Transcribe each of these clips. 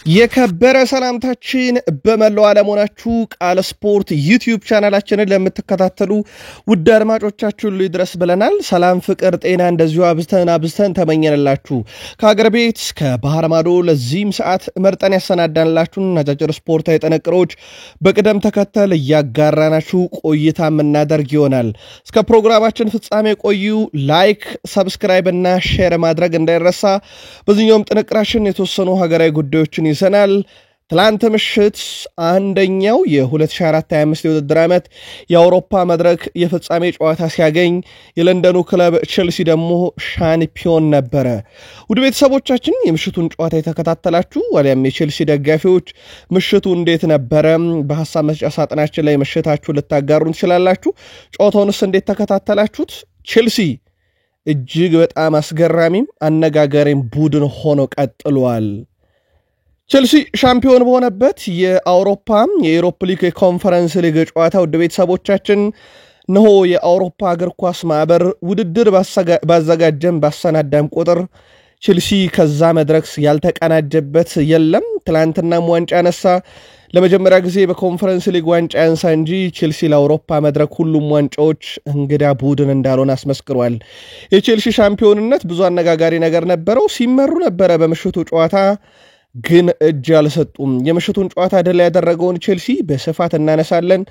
የከበረ ሰላምታችን በመላው ዓለም ሆናችሁ ቃል ስፖርት ዩቲዩብ ቻናላችንን ለምትከታተሉ ውድ አድማጮቻችን ሁሉ ይድረስ ብለናል። ሰላም ፍቅር ጤና እንደዚሁ አብዝተን ተመኘንላችሁ። ከሀገር ቤት እስከ ባህር ማዶ ለዚህም ሰዓት መርጠን ያሰናዳንላችሁን አጫጭር ስፖርታዊ ጥንቅሮች በቅደም ተከተል እያጋራናችሁ ቆይታ የምናደርግ ይሆናል። እስከ ፕሮግራማችን ፍጻሜ ቆዩ። ላይክ፣ ሰብስክራይብ እና ሼር ማድረግ እንዳይረሳ። በዚህኛውም ጥንቅራችን የተወሰኑ ሀገራዊ ጉዳዮችን ይዘናል። ትላንት ምሽት አንደኛው የ2024-25 የውድድር ዓመት የአውሮፓ መድረክ የፍጻሜ ጨዋታ ሲያገኝ የለንደኑ ክለብ ቼልሲ ደግሞ ሻምፒዮን ነበረ። ውድ ቤተሰቦቻችን የምሽቱን ጨዋታ የተከታተላችሁ ወዲያም የቼልሲ ደጋፊዎች ምሽቱ እንዴት ነበረ? በሐሳብ መስጫ ሳጥናችን ላይ ምሽታችሁ ልታጋሩን ትችላላችሁ። ጨዋታውንስ እንዴት ተከታተላችሁት? ቼልሲ እጅግ በጣም አስገራሚም አነጋጋሪም ቡድን ሆኖ ቀጥሏል። ቼልሲ ሻምፒዮን በሆነበት የዩሮፓ ሊግ የኮንፈረንስ ሊግ ጨዋታ ውድ ቤተሰቦቻችን ነው የአውሮፓ እግር ኳስ ማህበር ውድድር ባሰናዳም ቁጥር ቼልሲ ከዛ መድረክ ያልተቀናጀበት የለም። ትላንትናም ዋንጫ ነሳ። ለመጀመሪያ ጊዜ በኮንፈረንስ ሊግ ዋንጫ ያንሳ እንጂ ቼልሲ ለአውሮፓ መድረክ ሁሉም ዋንጫዎች እንግዳ ቡድን እንዳልሆነ አስመስክሯል። የቼልሲ ሻምፒዮንነት ብዙ አነጋጋሪ ነገር ነበረው። ሲመሩ ነበረ በምሽቱ ጨዋታ ግን እጅ አልሰጡም። የምሽቱን ጨዋታ ድል ያደረገውን ቼልሲ በስፋት እናነሳለን።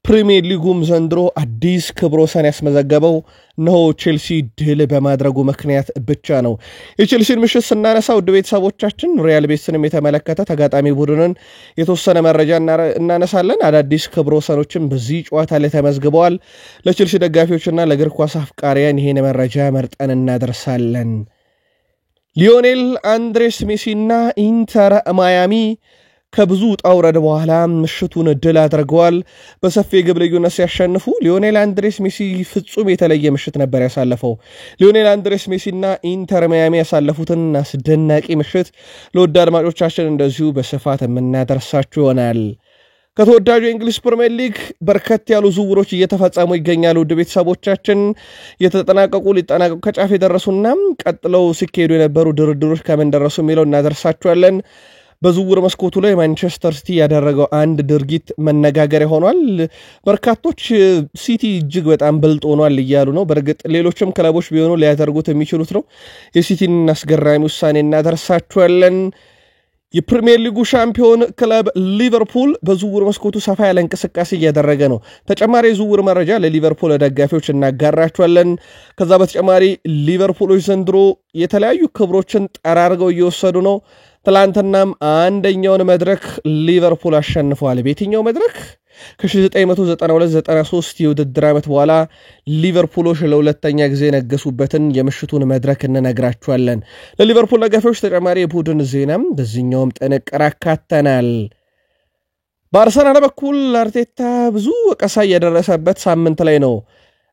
ፕሪሚየር ሊጉም ዘንድሮ አዲስ ክብረ ወሰን ያስመዘገበው ነው ቼልሲ ድል በማድረጉ ምክንያት ብቻ ነው። የቼልሲን ምሽት ስናነሳ ውድ ቤተሰቦቻችን ሪያል ቤትስንም የተመለከተ ተጋጣሚ ቡድንን የተወሰነ መረጃ እናነሳለን። አዳዲስ ክብረ ወሰኖችም በዚህ ጨዋታ ላይ ተመዝግበዋል። ለቼልሲ ደጋፊዎችና ለእግር ኳስ አፍቃሪያን ይሄን መረጃ መርጠን እናደርሳለን። ሊዮኔል አንድሬስ ሜሲና ኢንተር ማያሚ ከብዙ ጣውረድ በኋላ ምሽቱን ድል አድርገዋል። በሰፊ የግብ ልዩነት ሲያሸንፉ ሊዮኔል አንድሬስ ሜሲ ፍጹም የተለየ ምሽት ነበር ያሳለፈው። ሊዮኔል አንድሬስ ሜሲና ኢንተር ማያሚ ያሳለፉትን አስደናቂ ምሽት ለውድ አድማጮቻችን እንደዚሁ በስፋት የምናደርሳችሁ ይሆናል። ከተወዳጁ የእንግሊዝ ፕሪሚየር ሊግ በርከት ያሉ ዝውውሮች እየተፈጸሙ ይገኛሉ። ውድ ቤተሰቦቻችን ሊጠናቀቁ ከጫፍ የደረሱና ቀጥለው ሲካሄዱ የነበሩ ድርድሮች ከምን ደረሱ የሚለው እናደርሳችኋለን። በዝውውር መስኮቱ ላይ ማንቸስተር ሲቲ ያደረገው አንድ ድርጊት መነጋገሪያ ሆኗል። በርካቶች ሲቲ እጅግ በጣም ብልጥ ሆኗል እያሉ ነው። በእርግጥ ሌሎችም ክለቦች ቢሆኑ ሊያደርጉት የሚችሉት ነው። የሲቲን አስገራሚ ውሳኔ እናደርሳችኋለን። የፕሪሚየር ሊጉ ሻምፒዮን ክለብ ሊቨርፑል በዝውውር መስኮቱ ሰፋ ያለ እንቅስቃሴ እያደረገ ነው። ተጨማሪ የዝውውር መረጃ ለሊቨርፑል ደጋፊዎች እናጋራችኋለን። ከዛ በተጨማሪ ሊቨርፑሎች ዘንድሮ የተለያዩ ክብሮችን ጠራርገው እየወሰዱ ነው። ትላንትናም አንደኛውን መድረክ ሊቨርፑል አሸንፈዋል። በየትኛው መድረክ? ከ1992-93 የውድድር ዓመት በኋላ ሊቨርፑሎች ለሁለተኛ ጊዜ ነገሱበትን የምሽቱን መድረክ እንነግራችኋለን። ለሊቨርፑል ደጋፊዎች ተጨማሪ የቡድን ዜናም በዚህኛውም ጥንቅር አካተናል። በአርሰናል በኩል አርቴታ ብዙ ወቀሳ እየደረሰበት ሳምንት ላይ ነው።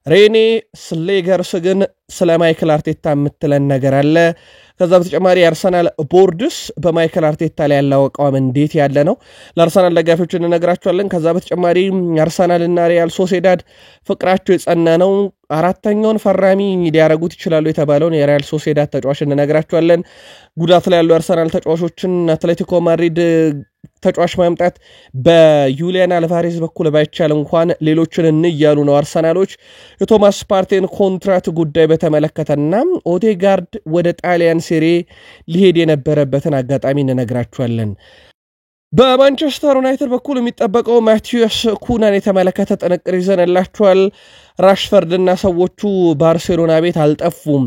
ሬኔ ስሌገርስ ግን ስለ ማይክል አርቴታ የምትለን ነገር አለ። ከዛ በተጨማሪ የአርሰናል ቦርድስ በማይክል አርቴታ ላይ ያለው አቋም እንዴት ያለ ነው? ለአርሰናል ደጋፊዎች እንነግራችኋለን። ከዛ በተጨማሪ አርሰናልና ሪያል ሶሴዳድ ፍቅራቸው የጸና ነው። አራተኛውን ፈራሚ ሊያረጉት ይችላሉ የተባለውን የሪያል ሶሴዳድ ተጫዋች እንነግራችኋለን። ጉዳት ላይ ያሉ አርሰናል ተጫዋቾችን አትሌቲኮ ማድሪድ ተጫዋች ማምጣት በዩሊያን አልቫሬዝ በኩል ባይቻል እንኳን ሌሎችን እንያሉ ነው አርሰናሎች። የቶማስ ፓርቴን ኮንትራት ጉዳይ በተመለከተና ኦዴጋርድ ወደ ጣሊያን ሴሪ ሊሄድ የነበረበትን አጋጣሚ እንነግራችኋለን። በማንቸስተር ዩናይትድ በኩል የሚጠበቀው ማቲያስ ኩናን የተመለከተ ጥንቅር ይዘንላችኋል። ራሽፈርድና ሰዎቹ ባርሴሎና ቤት አልጠፉም።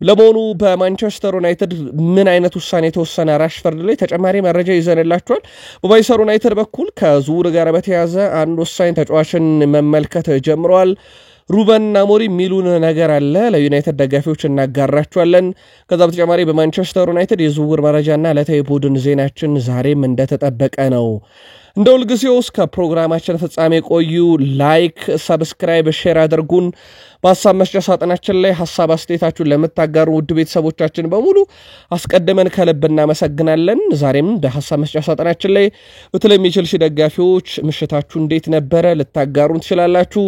ለመሆኑ በማንቸስተር ዩናይትድ ምን አይነት ውሳኔ የተወሰነ ራሽፈርድ ላይ ተጨማሪ መረጃ ይዘንላችኋል። በማንቸስተር ዩናይትድ በኩል ከዝውውር ጋር በተያያዘ አንድ ወሳኝ ተጫዋችን መመልከት ጀምረዋል። ሩበን አሞሪም የሚሉን ነገር አለ። ለዩናይትድ ደጋፊዎች እናጋራችኋለን። ከዛ በተጨማሪ በማንቸስተር ዩናይትድ የዝውውር መረጃና ዕለታዊ ቡድን ዜናችን ዛሬም እንደተጠበቀ ነው። እንደ ሁልጊዜው እስከ ፕሮግራማችን ፍጻሜ ቆዩ። ላይክ፣ ሰብስክራይብ፣ ሼር አድርጉን። በሐሳብ መስጫ ሳጥናችን ላይ ሐሳብ አስተያየታችሁን ለምታጋሩ ውድ ቤተሰቦቻችን በሙሉ አስቀድመን ከልብ እናመሰግናለን። ዛሬም በሐሳብ መስጫ ሳጥናችን ላይ በተለይም የቼልሲ ደጋፊዎች ምሽታችሁ እንዴት ነበረ ልታጋሩን ትችላላችሁ።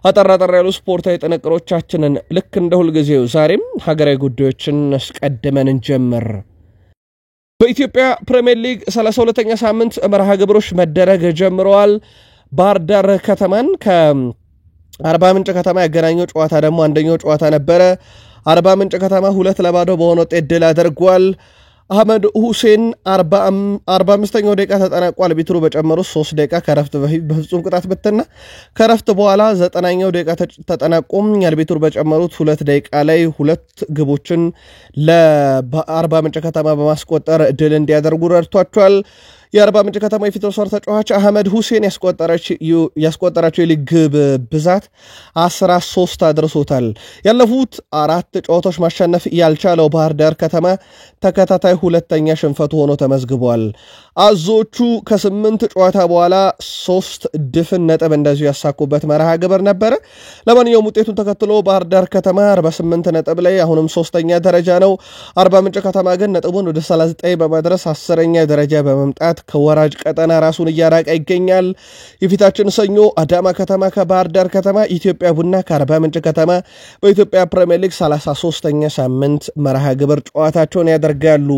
አጠራጠር ያሉ ስፖርታዊ ጥንቅሮቻችንን ልክ እንደ ሁልጊዜው ዛሬም ሀገራዊ ጉዳዮችን አስቀድመን እንጀምር። በኢትዮጵያ ፕሪሚየር ሊግ 32ኛ ሳምንት መርሃ ግብሮች መደረግ ጀምረዋል። ባህር ዳር ከተማን ከአርባ ምንጭ ከተማ ያገናኘው ጨዋታ ደግሞ አንደኛው ጨዋታ ነበረ። አርባ ምንጭ ከተማ 2-0 በሆነ ውጤት ድል አድርጓል። አህመድ ሁሴን 45ኛው ደቂቃ ተጠናቋል። ቢትሩ በጨመሩት 3 ደቂቃ ከረፍት በፊት በፍጹም ቅጣት ምትና ከረፍት በኋላ 90ኛው ደቂቃ ተጠናቆም አልቢትሩ በጨመሩት 2 ደቂቃ ላይ 2 ግቦችን ለአርባ ምንጭ ከተማ በማስቆጠር ድል እንዲያደርጉ ረድቷቸዋል። የአርባ ምንጭ ከተማ የፊት መስመር ተጫዋች አህመድ ሁሴን ያስቆጠራቸው የሊግ ግብ ብዛት 13 አድርሶታል። ያለፉት 4 ጨዋታዎች ማሸነፍ ያልቻለው ባህር ዳር ከተማ ተከታታይ ሁለተኛ ሽንፈቱ ሆኖ ተመዝግቧል። አዞቹ ከ8 ጨዋታ በኋላ 3 ድፍን ነጥብ እንደዚሁ ያሳኩበት መርሃ ግብር ነበረ። ለማንኛውም ውጤቱን ተከትሎ ባህር ዳር ከተማ 48 ነጥብ ላይ አሁንም 3ኛ ደረጃ ነው። አርባ ምንጭ ከተማ ግን ነጥቡን ወደ 39 በማድረስ 10ኛ ደረጃ በመምጣት ከወራጅ ቀጠና ራሱን እያራቀ ይገኛል። የፊታችን ሰኞ አዳማ ከተማ ከባህር ዳር ከተማ፣ ኢትዮጵያ ቡና ከአርባ ምንጭ ከተማ በኢትዮጵያ ፕሪሚየር ሊግ 33ኛ ሳምንት መርሃ ግብር ጨዋታቸውን ያደርጋሉ።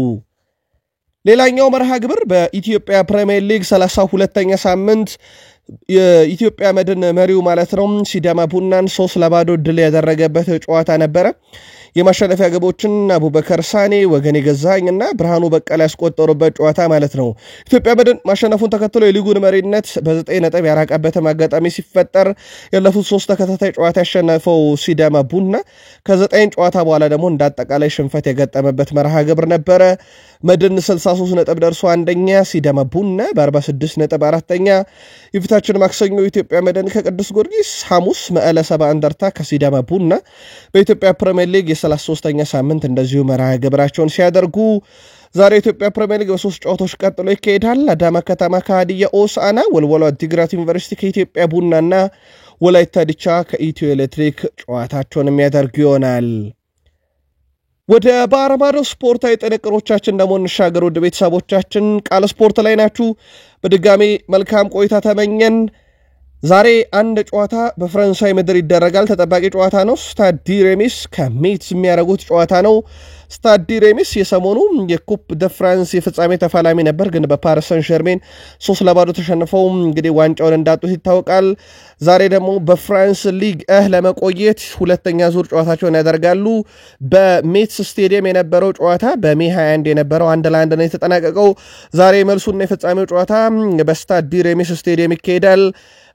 ሌላኛው መርሃ ግብር በኢትዮጵያ ፕሪሚየር ሊግ 32ኛ ሳምንት የኢትዮጵያ መድን መሪው ማለት ነው ሲዳማ ቡናን 3-0 ድል ያደረገበት ጨዋታ ነበረ። የማሸነፊያ ግቦችን አቡበከር ሳኔ፣ ወገኔ ገዛኸኝና ብርሃኑ በቀለ ያስቆጠሩበት ጨዋታ ማለት ነው። ኢትዮጵያ መድን ማሸነፉን ተከትሎ የሊጉን መሪነት በ9 ነጥብ ያራቀበት አጋጣሚ ሲፈጠር ያለፉት 3 ተከታታይ ጨዋታ ያሸነፈው ሲዳማ ቡና ከ9 ጨዋታ በኋላ ደግሞ እንዳጠቃላይ ሽንፈት የገጠመበት መርሃ ግብር ነበረ። መድን 63 ነጥብ ደርሶ አንደኛ፣ ሲዳማ ቡና በ46 ነጥብ አራተኛ። የፊታችን ማክሰኞ ኢትዮጵያ መድን ከቅዱስ ጊዮርጊስ፣ ሐሙስ መቀለ ሰባ እንደርታ ከሲዳማ ቡና በኢትዮጵያ ፕሪሚየር ሊግ የ33ኛ ሳምንት እንደዚሁ መርሃ ግብራቸውን ሲያደርጉ ዛሬ ኢትዮጵያ ፕሪሚየር ሊግ በ3 ጨዋታዎች ቀጥሎ ይካሄዳል። አዳማ ከተማ ከሀዲያ ሆሳዕና፣ ወልዋሎ ዓዲግራት ዩኒቨርሲቲ ከኢትዮጵያ ቡናና ወላይታ ዲቻ ከኢትዮ ኤሌክትሪክ ጨዋታቸውን የሚያደርጉ ይሆናል። ወደ ባህር ማዶ ስፖርታዊ ጥንቅሮቻችን ደግሞ እንሻገር። ወደ ቤተሰቦቻችን ቃል ስፖርት ላይ ናችሁ። በድጋሚ መልካም ቆይታ ተመኘን። ዛሬ አንድ ጨዋታ በፈረንሳይ ምድር ይደረጋል። ተጠባቂ ጨዋታ ነው። ስታድ ዲ ሬሚስ ከሜትስ የሚያደርጉት ጨዋታ ነው። ስታድ ዲ ሬሚስ የሰሞኑ የኩፕ ደ ፍራንስ የፍጻሜ ተፋላሚ ነበር፣ ግን በፓሪስ ሰን ዠርሜን 3-0 ተሸንፈው እንግዲህ ዋንጫውን እንዳጡት ይታወቃል። ዛሬ ደግሞ በፍራንስ ሊግ ለመቆየት ሁለተኛ ዙር ጨዋታቸውን ያደርጋሉ። በሜትስ ስቴዲየም የነበረው ጨዋታ በሜ 21 የነበረው 1-1 ነው የተጠናቀቀው። ዛሬ መልሱና የፍጻሜው ጨዋታ በስታድ ዲ ሬሚስ ስቴዲየም ይካሄዳል።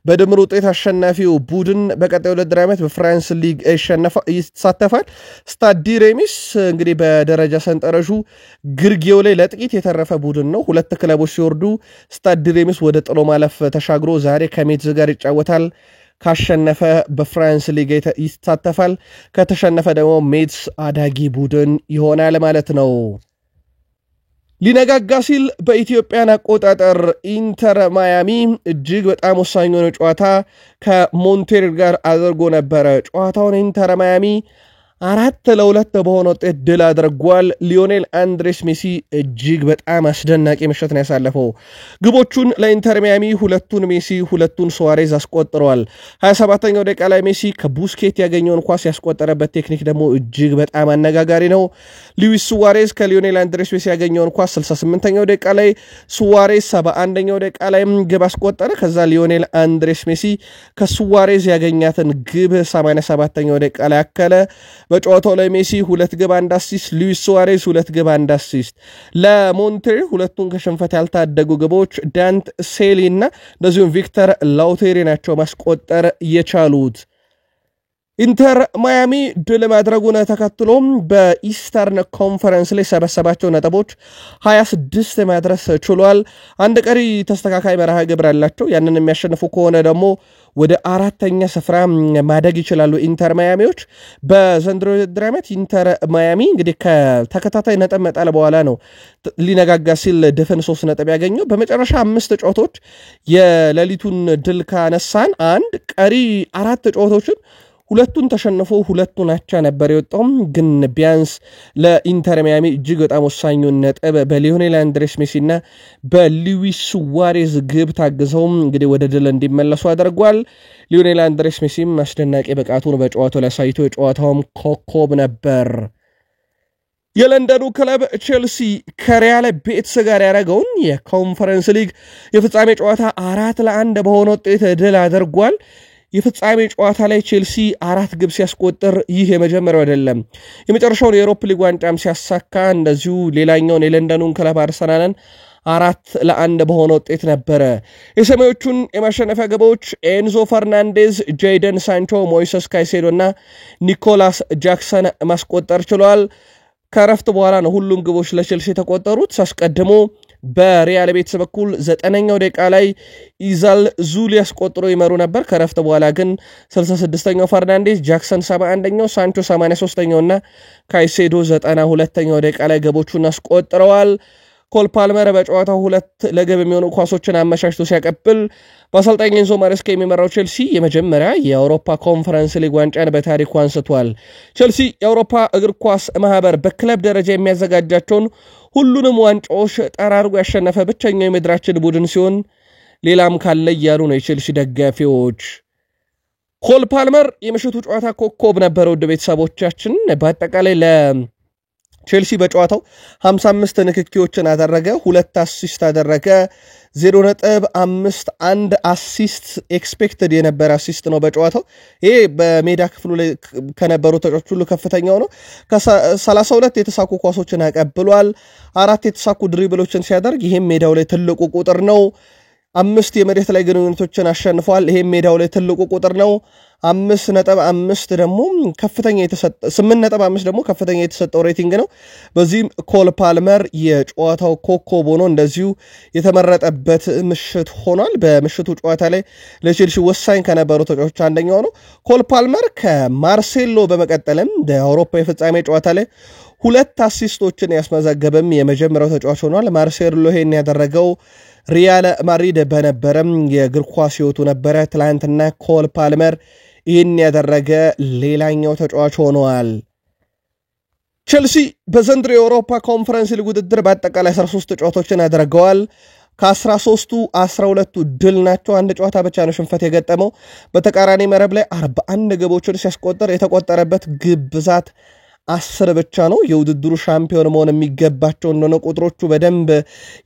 በድምር ውጤት አሸናፊው ቡድን በቀጣዩ ውድድር ዓመት በፍራንስ ሊግ ይሳተፋል። ስታድ ዲ ሬሚስ እንግዲህ በደረጃ ሰንጠረዡ ግርጌው ላይ ለጥቂት የተረፈ ቡድን ነው። 2 ክለቦች ሲወርዱ ስታድ ዲ ሬሚስ ወደ ጥሎ ማለፍ ተሻግሮ ዛሬ ከሜትስ ጋር ይጫወታል። ካሸነፈ በፍራንስ ሊግ ይሳተፋል። ከተሸነፈ ደግሞ ሜትስ አዳጊ ቡድን ይሆናል ማለት ነው። ሊነጋጋ ሲል በኢትዮጵያን አቆጣጠር ኢንተር ማያሚ እጅግ በጣም ወሳኝ የሆነ ጨዋታ ከሞንቴሪል ጋር አድርጎ ነበረ። ጨዋታውን ኢንተር ማያሚ 4-2 በሆነ ውጤት ድል አድርጓል። ሊዮኔል አንድሬስ ሜሲ እጅግ በጣም አስደናቂ ምሽት ነው ያሳለፈው። ግቦቹን ለኢንተር ማያሚ ሁለቱን ሜሲ ሁለቱን ሱዋሬዝ አስቆጥረዋል። 27ኛው ደቂቃ ላይ ሜሲ ከቡስኬት ያገኘውን ኳስ ያስቆጠረበት ቴክኒክ ደግሞ እጅግ በጣም አነጋጋሪ ነው። ሉዊስ ሱዋሬዝ ከሊዮኔል አንድሬስ ሜሲ ያገኘውን ኳስ 68ኛው ደቂቃ ላይ፣ ሱዋሬዝ 71ኛው ደቂቃ ላይ ግብ አስቆጠረ። ከዛ ሊዮኔል አንድሬስ ሜሲ ከሱዋሬዝ ያገኛትን ግብ 87ኛው ደቂቃ ላይ አከለ። በጨዋታው ላይ ሜሲ 2 ግብ 1 አሲስት፣ ሉዊስ ሱዋሬዝ 2 ግብ 1 አሲስት። ለሞንቴሪ ሁለቱን ከሽንፈት ያልታደጉ ግቦች ዳንት ሴሊ እና እንደዚሁም ቪክተር ላውቴሪ ናቸው ማስቆጠር የቻሉት። ኢንተር ማያሚ ድል ማድረጉን ተከትሎም በኢስተርን ኮንፈረንስ ላይ ሰበሰባቸው ነጥቦች 26 ማድረስ ችሏል። አንድ ቀሪ ተስተካካይ መርሃ ግብር አላቸው። ያንን የሚያሸንፉ ከሆነ ደግሞ ወደ 4ኛ ስፍራ ማደግ ይችላሉ ኢንተር ማያሚዎች። በዘንድሮ ውድድር ዓመት ኢንተር ማያሚ እንግዲህ ከተከታታይ ነጥብ መጣል በኋላ ነው ሊነጋጋ ሲል ድፍን 3 ነጥብ ያገኘው። በመጨረሻ 5 ጨዋታዎች የሌሊቱን ድል ካነሳን አንድ ቀሪ 4 ጨዋታዎችን ሁለቱን ተሸንፎ ሁለቱን አቻ ነበር የወጣው። ግን ቢያንስ ለኢንተር ማያሚ እጅግ በጣም ወሳኙን ነጥብ በሊዮኔል አንድሬስ ሜሲና በሉዊስ ሱዋሬዝ ግብ ታግዘው እንግዲህ ወደ ድል እንዲመለሱ አድርጓል። ሊዮኔል አንድሬስ ሜሲም አስደናቂ ብቃቱን በጨዋታው ላይ አሳይቶ የጨዋታውም ኮከብ ነበር። የለንደኑ ክለብ ቼልሲ ከሪያል ቤትስ ጋር ያደረገውን የኮንፈረንስ ሊግ የፍጻሜ ጨዋታ 4-1 በሆነ ውጤት ድል አድርጓል። የፍጻሜ ጨዋታ ላይ ቼልሲ 4 ግብ ሲያስቆጥር ይህ የመጀመሪያው አይደለም። የመጨረሻውን የዩሮፓ ሊግ ዋንጫም ሲያሳካ እንደዚሁ ሌላኛውን የለንደኑን ክለብ አርሰናልን 4-1 በሆነ ውጤት ነበረ። የሰማዮቹን የማሸነፊያ ግቦች ኤንዞ ፈርናንዴዝ፣ ጄደን ሳንቾ፣ ሞይሰስ ካይሴዶ እና ኒኮላስ ጃክሰን ማስቆጠር ችለዋል። ከረፍት በኋላ ነው ሁሉም ግቦች ለቼልሲ ተቆጠሩት። አስቀድሞ በሪያል ቤትስ በኩል 9ኛው ደቂቃ ላይ ኢዛል ዙሊ ያስቆጥሮ ይመሩ ነበር። ከረፍት በኋላ ግን 66ኛው ፈርናንዴዝ፣ ጃክሰን 71ኛው፣ ሳንቾ 83ኛው እና ካይሴዶ 92ኛው ደቂቃ ላይ ግቦቹን አስቆጥረዋል። ኮል ፓልመር በጨዋታው 2 ለግብ የሚሆኑ ኳሶችን አመቻችቶ ሲያቀብል በአሰልጣኝ ኤንዞ ማሬስካ የሚመራው ቼልሲ የመጀመሪያ የአውሮፓ ኮንፈረንስ ሊግ ዋንጫን በታሪኩ አንስቷል። ቼልሲ የአውሮፓ እግር ኳስ ማህበር በክለብ ደረጃ የሚያዘጋጃቸውን ሁሉንም ዋንጫዎች ጠራርጎ ያሸነፈ ብቸኛው የምድራችን ቡድን ሲሆን ሌላም ካለ እያሉ ነው የቼልሲ ደጋፊዎች። ኮል ፓልመር የምሽቱ ጨዋታ ኮከብ ነበር። ውድ ቤተሰቦቻችን በአጠቃላይ ቼልሲ በጨዋታው 55 ንክኪዎችን አደረገ፣ 2 አሲስት አደረገ፣ 0.51 አሲስት ኤክስፔክትድ የነበረ አሲስት ነው በጨዋታው። ይሄ በሜዳ ክፍሉ ላይ ከነበሩ ተጫዋቾች ሁሉ ከፍተኛው ነው። ከ32 የተሳኩ ኳሶችን አቀብሏል፣ 4 የተሳኩ ድሪብሎችን ሲያደርግ ይሄም ሜዳው ላይ ትልቁ ቁጥር ነው። 5 የመሬት ላይ ግንኙነቶችን አሸንፏል፣ ይሄም ሜዳው ላይ ትልቁ ቁጥር ነው። 5.5 ደግሞ ከፍተኛ የተሰጠ 8.5 ደግሞ ከፍተኛ የተሰጠው ሬቲንግ ነው። በዚህም ኮል ፓልመር የጨዋታው ኮከብ ሆኖ እንደዚሁ የተመረጠበት ምሽት ሆኗል። በምሽቱ ጨዋታ ላይ ለቼልሲ ወሳኝ ከነበሩ ተጫዋቾች አንደኛው ነው። ኮል ፓልመር ከማርሴሎ በመቀጠልም በአውሮፓ የፍጻሜ ጨዋታ ላይ 2 አሲስቶችን ያስመዘገበም የመጀመሪያው ተጫዋች ሆኗል። ማርሴሎ ይሄን ያደረገው ሪያል ማድሪድ በነበረም የእግር ኳስ ህይወቱ ነበረ። ትላንትና ኮል ፓልመር ይህን ያደረገ ሌላኛው ተጫዋች ሆነዋል። ቼልሲ በዘንድሮ የአውሮፓ ኮንፈረንስ ሊግ ውድድር በአጠቃላይ 13 ጨዋታዎችን አድርገዋል። ከ13ቱ 12ቱ ድል ናቸው። አንድ ጨዋታ ብቻ ነው ሽንፈት የገጠመው። በተቃራኒ መረብ ላይ 41 ግቦችን ሲያስቆጠር የተቆጠረበት ግብ ብዛት 10 ብቻ ነው። የውድድሩ ሻምፒዮን መሆን የሚገባቸው እንደሆነ ቁጥሮቹ በደንብ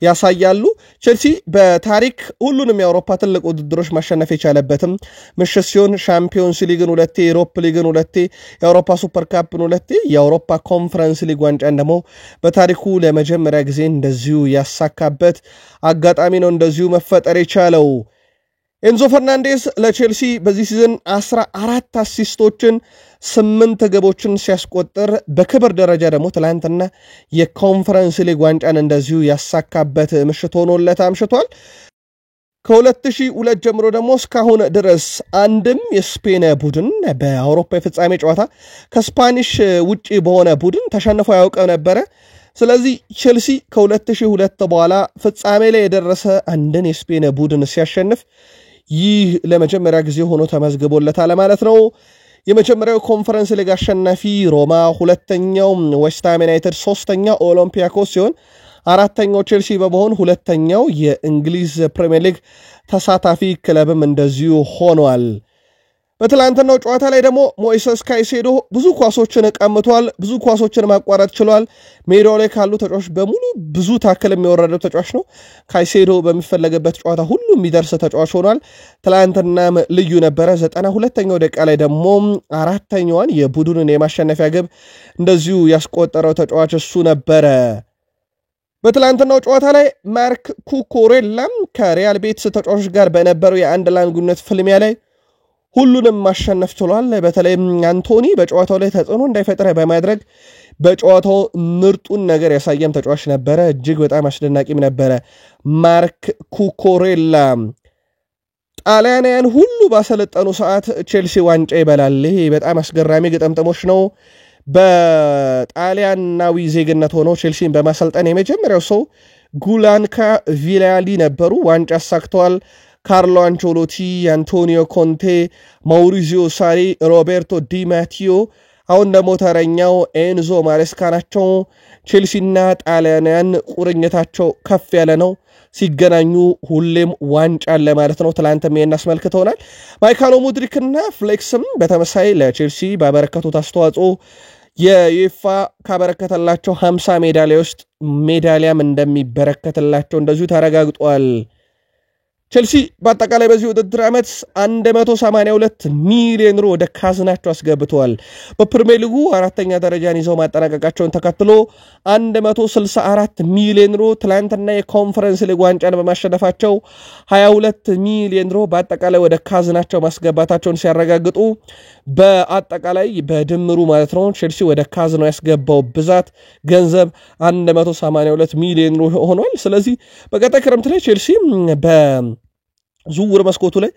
ያሳያሉ። ቼልሲ በታሪክ ሁሉንም የአውሮፓ ትልቅ ውድድሮች ማሸነፍ የቻለበትም ምሽት ሲሆን ሻምፒዮንስ ሊግን 2፣ የዩሮፓ ሊግን 2፣ የአውሮፓ ሱፐር ካፕን 2፣ የአውሮፓ ኮንፈረንስ ሊግ ዋንጫን ደግሞ በታሪኩ ለመጀመሪያ ጊዜ እንደዚሁ ያሳካበት አጋጣሚ ነው እንደዚሁ መፈጠር የቻለው። ኤንዞ ፈርናንዴዝ ለቼልሲ በዚህ ሲዝን 14 አሲስቶችን 8 ግቦችን ሲያስቆጥር በክብር ደረጃ ደግሞ ትላንትና የኮንፈረንስ ሊግ ዋንጫን እንደዚሁ ያሳካበት ምሽት ሆኖለት አምሽቷል። ከ2002 ጀምሮ ደግሞ እስካሁን ድረስ አንድም የስፔን ቡድን በአውሮፓ የፍጻሜ ጨዋታ ከስፓኒሽ ውጪ በሆነ ቡድን ተሸንፎ ያውቀው ነበረ። ስለዚህ ቼልሲ ከ2002 በኋላ ፍጻሜ ላይ የደረሰ አንድን የስፔን ቡድን ሲያሸንፍ ይህ ለመጀመሪያ ጊዜ ሆኖ ተመዝግቦለታል ማለት ነው። የመጀመሪያው ኮንፈረንስ ሊግ አሸናፊ ሮማ፣ ሁለተኛው ዌስትሃም ዩናይትድ፣ ሶስተኛው ኦሎምፒያኮስ ሲሆን አራተኛው ቼልሲ በመሆን ሁለተኛው የእንግሊዝ ፕሪሚየር ሊግ ተሳታፊ ክለብም እንደዚሁ ሆኗል። በትላንትናው ጨዋታ ላይ ደግሞ ሞይሰስ ካይሴዶ ብዙ ኳሶችን ቀምቷል፣ ብዙ ኳሶችን ማቋረጥ ችሏል። ሜዳው ላይ ካሉ ተጫዋቾች በሙሉ ብዙ ታክል የሚወረደው ተጫዋች ነው። ካይሴዶ በሚፈለገበት ጨዋታ ሁሉ የሚደርስ ተጫዋች ሆኗል። ትላንትናም ልዩ ነበረ። 92ኛው ደቂቃ ላይ ደግሞ አራተኛዋን የቡድኑን የማሸነፊያ ግብ እንደዚሁ ያስቆጠረው ተጫዋች እሱ ነበረ። በትላንትናው ጨዋታ ላይ ማርክ ኩኩሬላም ከሪያል ቤትስ ተጫዋቾች ጋር በነበረው የአንድ ለአንድ ግንኙነት ፍልሚያ ላይ ሁሉንም ማሸነፍ ችሏል። በተለይም አንቶኒ በጨዋታው ላይ ተጽዕኖ እንዳይፈጥር በማድረግ በጨዋታው ምርጡን ነገር ያሳየም ተጫዋች ነበረ። እጅግ በጣም አስደናቂም ነበረ ማርክ ኩኩሬላ። ጣሊያናውያን ሁሉ ባሰለጠኑ ሰዓት ቼልሲ ዋንጫ ይበላል። ይሄ በጣም አስገራሚ ግጥምጥሞች ነው። በጣሊያናዊ ዜግነት ሆኖ ቼልሲን በማሰልጠን የመጀመሪያው ሰው ጉላንካ ቪላሊ ነበሩ። ዋንጫ አሳክተዋል። ካርሎ አንቾሎቲ፣ አንቶኒዮ ኮንቴ፣ ማውሪዚዮ ሳሪ፣ ሮቤርቶ ዲ ማቲዮ፣ አሁን ደግሞ ተረኛው ኤንዞ ማሬስካ ናቸው። ቼልሲና ጣሊያናውያን ቁርኝታቸው ከፍ ያለ ነው። ሲገናኙ ሁሌም ዋንጫ አለ ማለት ነው። ትላንትም ይሄን አስመልክተውናል። ማይካሎ ሙድሪክና ፍሌክስም በተመሳይ ለቼልሲ ባበረከቱት አስተዋጽኦ የዩኤፋ ካበረከተላቸው 50 ሜዳሊያ ውስጥ ሜዳሊያም እንደሚበረከተላቸው እንደዚሁ ተረጋግጧል። ቼልሲ በአጠቃላይ በዚህ ውድድር ዓመት 182 ሚሊዮን ዩሮ ወደ ካዝናቸው አስገብቷል። በፕሪሚየር ሊጉ አራተኛ ደረጃን ይዘው ማጠናቀቃቸውን ተከትሎ 164 ሚሊዮን ዩሮ ትላንትና የኮንፈረንስ ሊግ ዋንጫን በማሸነፋቸው 22 ሚሊዮን ዩሮ በአጠቃላይ ወደ ካዝናቸው ማስገባታቸውን ሲያረጋግጡ በአጠቃላይ በድምሩ ማለት ነው ቼልሲ ወደ ካዝናው ያስገባው ብዛት ገንዘብ 182 ሚሊዮን ዩሮ ሆኗል። ስለዚህ በቀጣይ ክረምት ላይ ቼልሲ በዝውውር መስኮቱ ላይ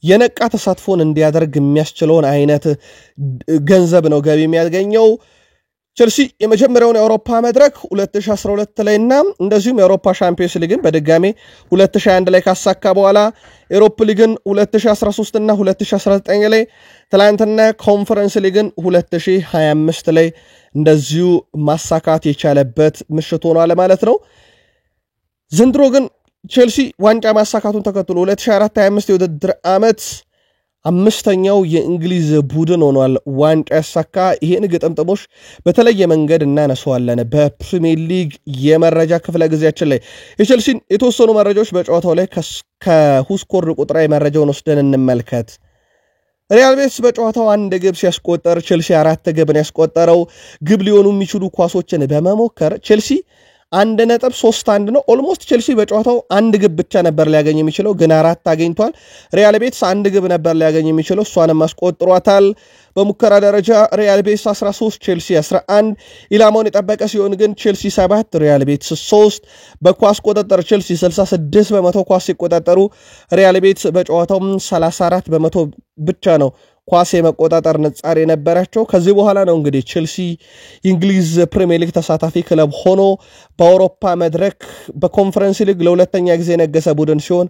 የነቃ ተሳትፎን እንዲያደርግ የሚያስችለውን አይነት ገንዘብ ነው ገቢ የሚያገኘው። ቼልሲ የመጀመሪያውን የአውሮፓ መድረክ 2012 ላይና እንደዚሁም የአውሮፓ ሻምፒዮንስ ሊግን በድጋሜ 2021 ላይ ካሳካ በኋላ ኤሮፕ ሊግን 2013 እና 2019 ላይ ትላንትና ኮንፈረንስ ሊግን 2025 ላይ እንደዚሁ ማሳካት የቻለበት ምሽት ሆኗል ማለት ነው። ዘንድሮ ግን ቼልሲ ዋንጫ ማሳካቱን ተከትሎ 2024-25 የውድድር ዓመት አምስተኛው የእንግሊዝ ቡድን ሆኗል ዋንጫ ያሳካ። ይሄን ግጥምጥሞሽ በተለየ መንገድ እናነሳዋለን በፕሪሚየር ሊግ የመረጃ ክፍለ ጊዜያችን ላይ የቼልሲን የተወሰኑ መረጃዎች በጨዋታው ላይ ከሁስኮር ቁጥራዊ መረጃውን ወስደን እንመልከት። ሪያል ቤቲስ በጨዋታው አንድ ግብ ሲያስቆጠር ቼልሲ 4 ግብን ያስቆጠረው ግብ ሊሆኑ የሚችሉ ኳሶችን በመሞከር ቼልሲ 1.31 ነው። ኦልሞስት ቼልሲ በጨዋታው አንድ ግብ ብቻ ነበር ሊያገኝ የሚችለው ግን 4 አገኝቷል። ሪያል ቤቲስ አንድ ግብ ነበር ሊያገኝ የሚችለው እሷንም አስቆጥሯታል። በሙከራ ደረጃ ሪያል ቤቲስ 13 ቼልሲ 11 ኢላማውን የጠበቀ ሲሆን ግን ቼልሲ 7 ሪያል ቤቲስ 3 በኳስ ቁጥጥር ቼልሲ 66 በመቶ ኳስ ሲቆጣጠሩ ሪያል ቤቲስ በጨዋታው 34 በመቶ ብቻ ነው ኳስ የመቆጣጠር ንጻሬ የነበራቸው። ከዚህ በኋላ ነው እንግዲህ ቼልሲ የእንግሊዝ ፕሪሚየር ሊግ ተሳታፊ ክለብ ሆኖ በአውሮፓ መድረክ በኮንፈረንስ ሊግ ለሁለተኛ ጊዜ የነገሰ ቡድን ሲሆን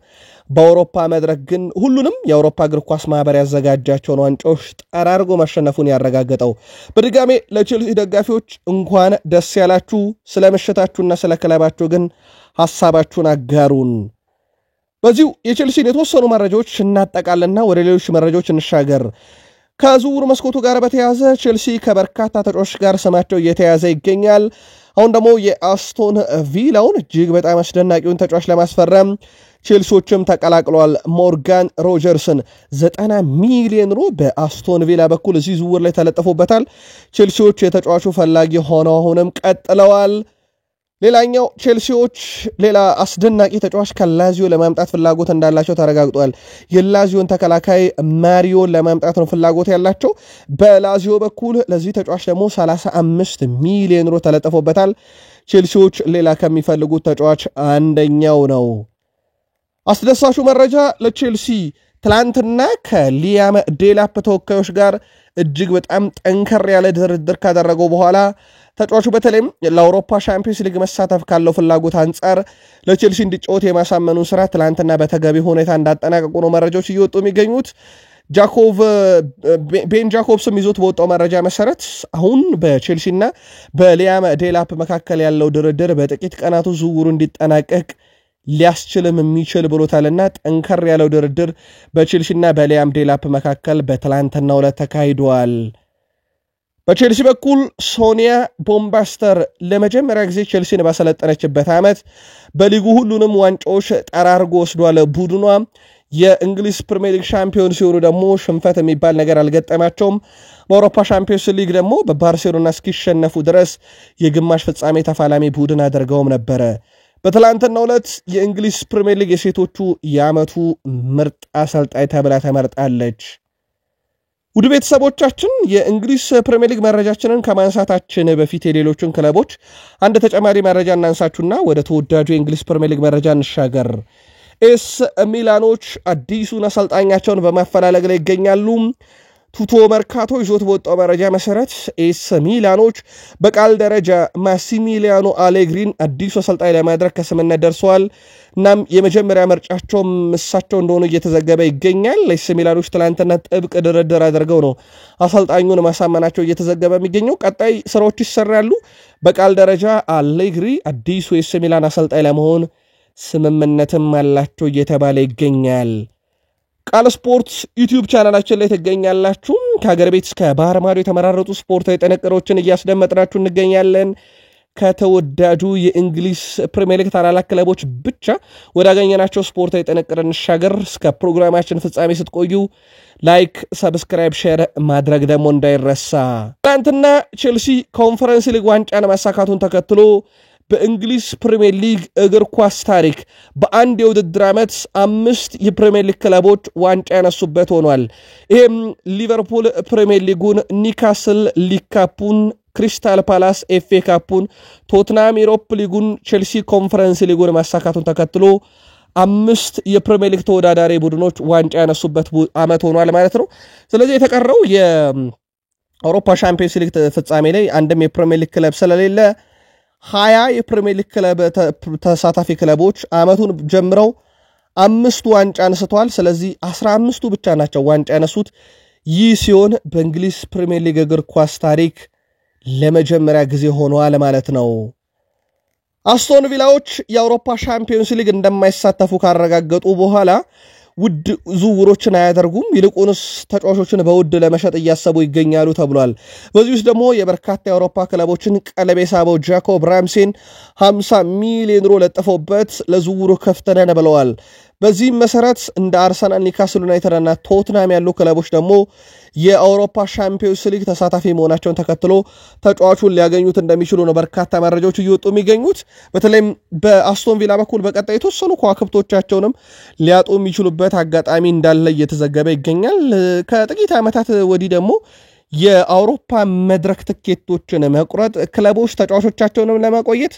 በአውሮፓ መድረክ ግን ሁሉንም የአውሮፓ እግር ኳስ ማህበር ያዘጋጃቸውን ዋንጫዎች ጠራርጎ ማሸነፉን ያረጋገጠው። በድጋሜ ለቼልሲ ደጋፊዎች እንኳን ደስ ያላችሁ። ስለ ምሽታችሁና ስለ ክለባችሁ ግን ሐሳባችሁን አጋሩን። በዚሁ የቼልሲን የተወሰኑ መረጃዎች እናጠቃልና ወደ ሌሎች መረጃዎች እንሻገር። ከዝውውር መስኮቱ ጋር በተያያዘ ቼልሲ ከበርካታ ተጫዋቾች ጋር ስማቸው እየተያዘ ይገኛል። አሁን ደግሞ የአስቶን ቪላውን እጅግ በጣም አስደናቂውን ተጫዋች ለማስፈረም ቼልሲዎችም ተቀላቅሏል። ሞርጋን ሮጀርስን 90 ሚሊዮን ዩሮ በአስቶን ቪላ በኩል እዚህ ዝውውር ላይ ተለጥፎበታል። ቼልሲዎች የተጫዋቹ ፈላጊ ሆነው አሁንም ቀጥለዋል። ሌላኛው ቼልሲዎች ሌላ አስደናቂ ተጫዋች ከላዚዮ ለማምጣት ፍላጎት እንዳላቸው ተረጋግጧል። የላዚዮን ተከላካይ ማሪዮን ለማምጣት ነው ፍላጎት ያላቸው። በላዚዮ በኩል ለዚህ ተጫዋች ደግሞ 35 ሚሊዮን ዩሮ ተለጥፎበታል። ቼልሲዎች ሌላ ከሚፈልጉት ተጫዋች አንደኛው ነው። አስደሳቹ መረጃ ለቼልሲ ትላንትና ከሊያም ዴላፕ ተወካዮች ጋር እጅግ በጣም ጠንከር ያለ ድርድር ካደረገው በኋላ ተጫዋቹ በተለይም ለአውሮፓ ሻምፒዮንስ ሊግ መሳተፍ ካለው ፍላጎት አንጻር ለቼልሲ እንዲጫወት የማሳመኑን ስራ ትላንትና በተገቢ ሁኔታ እንዳጠናቀቁ ነው መረጃዎች እየወጡ የሚገኙት። ቤን ጃኮብስም ይዞት በወጣው መረጃ መሰረት አሁን በቼልሲና በሊያም ዴላፕ መካከል ያለው ድርድር በጥቂት ቀናቱ ዝውውሩ እንዲጠናቀቅ ሊያስችልም የሚችል ብሎታልና ጠንከር ያለው ድርድር በቼልሲና በሊያም ዴላፕ መካከል በትላንትናው ዕለት ተካሂዷል። በቼልሲ በኩል ሶኒያ ቦምባስተር ለመጀመሪያ ጊዜ ቼልሲን ባሰለጠነችበት ዓመት በሊጉ ሁሉንም ዋንጫዎች ጠራርጎ ወስዷል። ቡድኗ የእንግሊዝ ፕሪሚየር ሊግ ሻምፒዮን ሲሆኑ ደግሞ ሽንፈት የሚባል ነገር አልገጠማቸውም። በአውሮፓ ሻምፒዮንስ ሊግ ደግሞ በባርሴሎና እስኪሸነፉ ድረስ የግማሽ ፍጻሜ ተፋላሚ ቡድን አድርገውም ነበረ። በትላንትናው ዕለት የእንግሊዝ ፕሪሚየር ሊግ የሴቶቹ የዓመቱ ምርጥ አሰልጣኝ ተብላ ተመርጣለች። ውድ ቤተሰቦቻችን የእንግሊዝ ፕሪሚየር ሊግ መረጃችንን ከማንሳታችን በፊት የሌሎችን ክለቦች አንድ ተጨማሪ መረጃ እናንሳችሁና ወደ ተወዳጁ የእንግሊዝ ፕሪሚየር ሊግ መረጃ እንሻገር። ኤስ ሚላኖች አዲሱን አሰልጣኛቸውን በማፈላለግ ላይ ይገኛሉ። ቱቶ መርካቶ ይዞት በወጣው መረጃ መሰረት ኤስ ሚላኖች በቃል ደረጃ ማሲሚሊያኖ አሌግሪን አዲሱ አሰልጣኝ ለማድረግ ከስምምነት ደርሰዋል። እናም የመጀመሪያ ምርጫቸውም እሳቸው እንደሆኑ እየተዘገበ ይገኛል። ኤስ ሚላኖች ትላንትና ጥብቅ ድርድር አድርገው ነው አሰልጣኙን ማሳመናቸው እየተዘገበ የሚገኘው። ቀጣይ ስራዎች ይሰራሉ። በቃል ደረጃ አሌግሪ አዲሱ ኤስ ሚላን አሰልጣኝ ለመሆን ስምምነትም አላቸው እየተባለ ይገኛል። ቃል ስፖርት ዩቲዩብ ቻናላችን ላይ ተገኛላችሁ። ከሀገር ቤት እስከ ባህር ማዶ የተመራረጡ ስፖርታዊ ጥንቅሮችን እያስደመጥናችሁ እንገኛለን። ከተወዳጁ የእንግሊዝ ፕሪሚየር ሊግ ታላላቅ ክለቦች ብቻ ወዳገኘናቸው ስፖርታዊ ጥንቅር እንሻገር። እስከ ፕሮግራማችን ፍጻሜ ስትቆዩ ላይክ፣ ሰብስክራይብ፣ ሼር ማድረግ ደግሞ እንዳይረሳ። ትናንትና ቼልሲ ኮንፈረንስ ሊግ ዋንጫን ማሳካቱን ተከትሎ በእንግሊዝ ፕሪሚየር ሊግ እግር ኳስ ታሪክ በአንድ የውድድር ዓመት 5 የፕሪሚየር ሊግ ክለቦች ዋንጫ ያነሱበት ሆኗል። ይሄም ሊቨርፑል ፕሪሚየር ሊጉን፣ ኒካስል ሊግ ካፑን፣ ክሪስታል ፓላስ ኤፍኤ ካፑን፣ ቶትናም ዩሮፕ ሊጉን፣ ቼልሲ ኮንፈረንስ ሊጉን ማሳካቱን ተከትሎ 5 የፕሪሚየር ሊግ ተወዳዳሪ ቡድኖች ዋንጫ ያነሱበት ዓመት ሆኗል ማለት ነው። ስለዚህ የተቀረው የአውሮፓ ሻምፒዮንስ ሊግ ፍጻሜ ላይ አንድም የፕሪሚየር ሊግ ክለብ ስለሌለ 20 የፕሪሚየር ሊግ ክለብ ተሳታፊ ክለቦች ዓመቱን ጀምረው 5 ዋንጫ አንስተዋል። ስለዚህ 15ቱ ብቻ ናቸው ዋንጫ ያነሱት። ይህ ሲሆን በእንግሊዝ ፕሪሚየር ሊግ እግር ኳስ ታሪክ ለመጀመሪያ ጊዜ ሆኗል ማለት ነው። አስቶን ቪላዎች የአውሮፓ ሻምፒዮንስ ሊግ እንደማይሳተፉ ካረጋገጡ በኋላ ውድ ዝውውሮችን አያደርጉም። ይልቁንስ ተጫዋቾችን በውድ ለመሸጥ እያሰቡ ይገኛሉ ተብሏል። በዚህ ውስጥ ደግሞ የበርካታ የአውሮፓ ክለቦችን ቀለብ የሳበው ጃኮብ ራምሴን 50 ሚሊዮን ዩሮ ለጥፈውበት ለዝውውሩ ክፍት ነን ብለዋል። በዚህም መሰረት እንደ አርሰናል፣ ኒካስል ዩናይትድ እና ቶትናም ያሉ ክለቦች ደግሞ የአውሮፓ ሻምፒዮንስ ሊግ ተሳታፊ መሆናቸውን ተከትሎ ተጫዋቹን ሊያገኙት እንደሚችሉ ነው በርካታ መረጃዎች እየወጡ የሚገኙት። በተለይም በአስቶን ቪላ በኩል በቀጣይ የተወሰኑ ከዋክብቶቻቸውንም ሊያጡ የሚችሉበት አጋጣሚ እንዳለ እየተዘገበ ይገኛል። ከጥቂት ዓመታት ወዲህ ደግሞ የአውሮፓ መድረክ ትኬቶችን መቁረጥ ክለቦች ተጫዋቾቻቸውንም ለማቆየት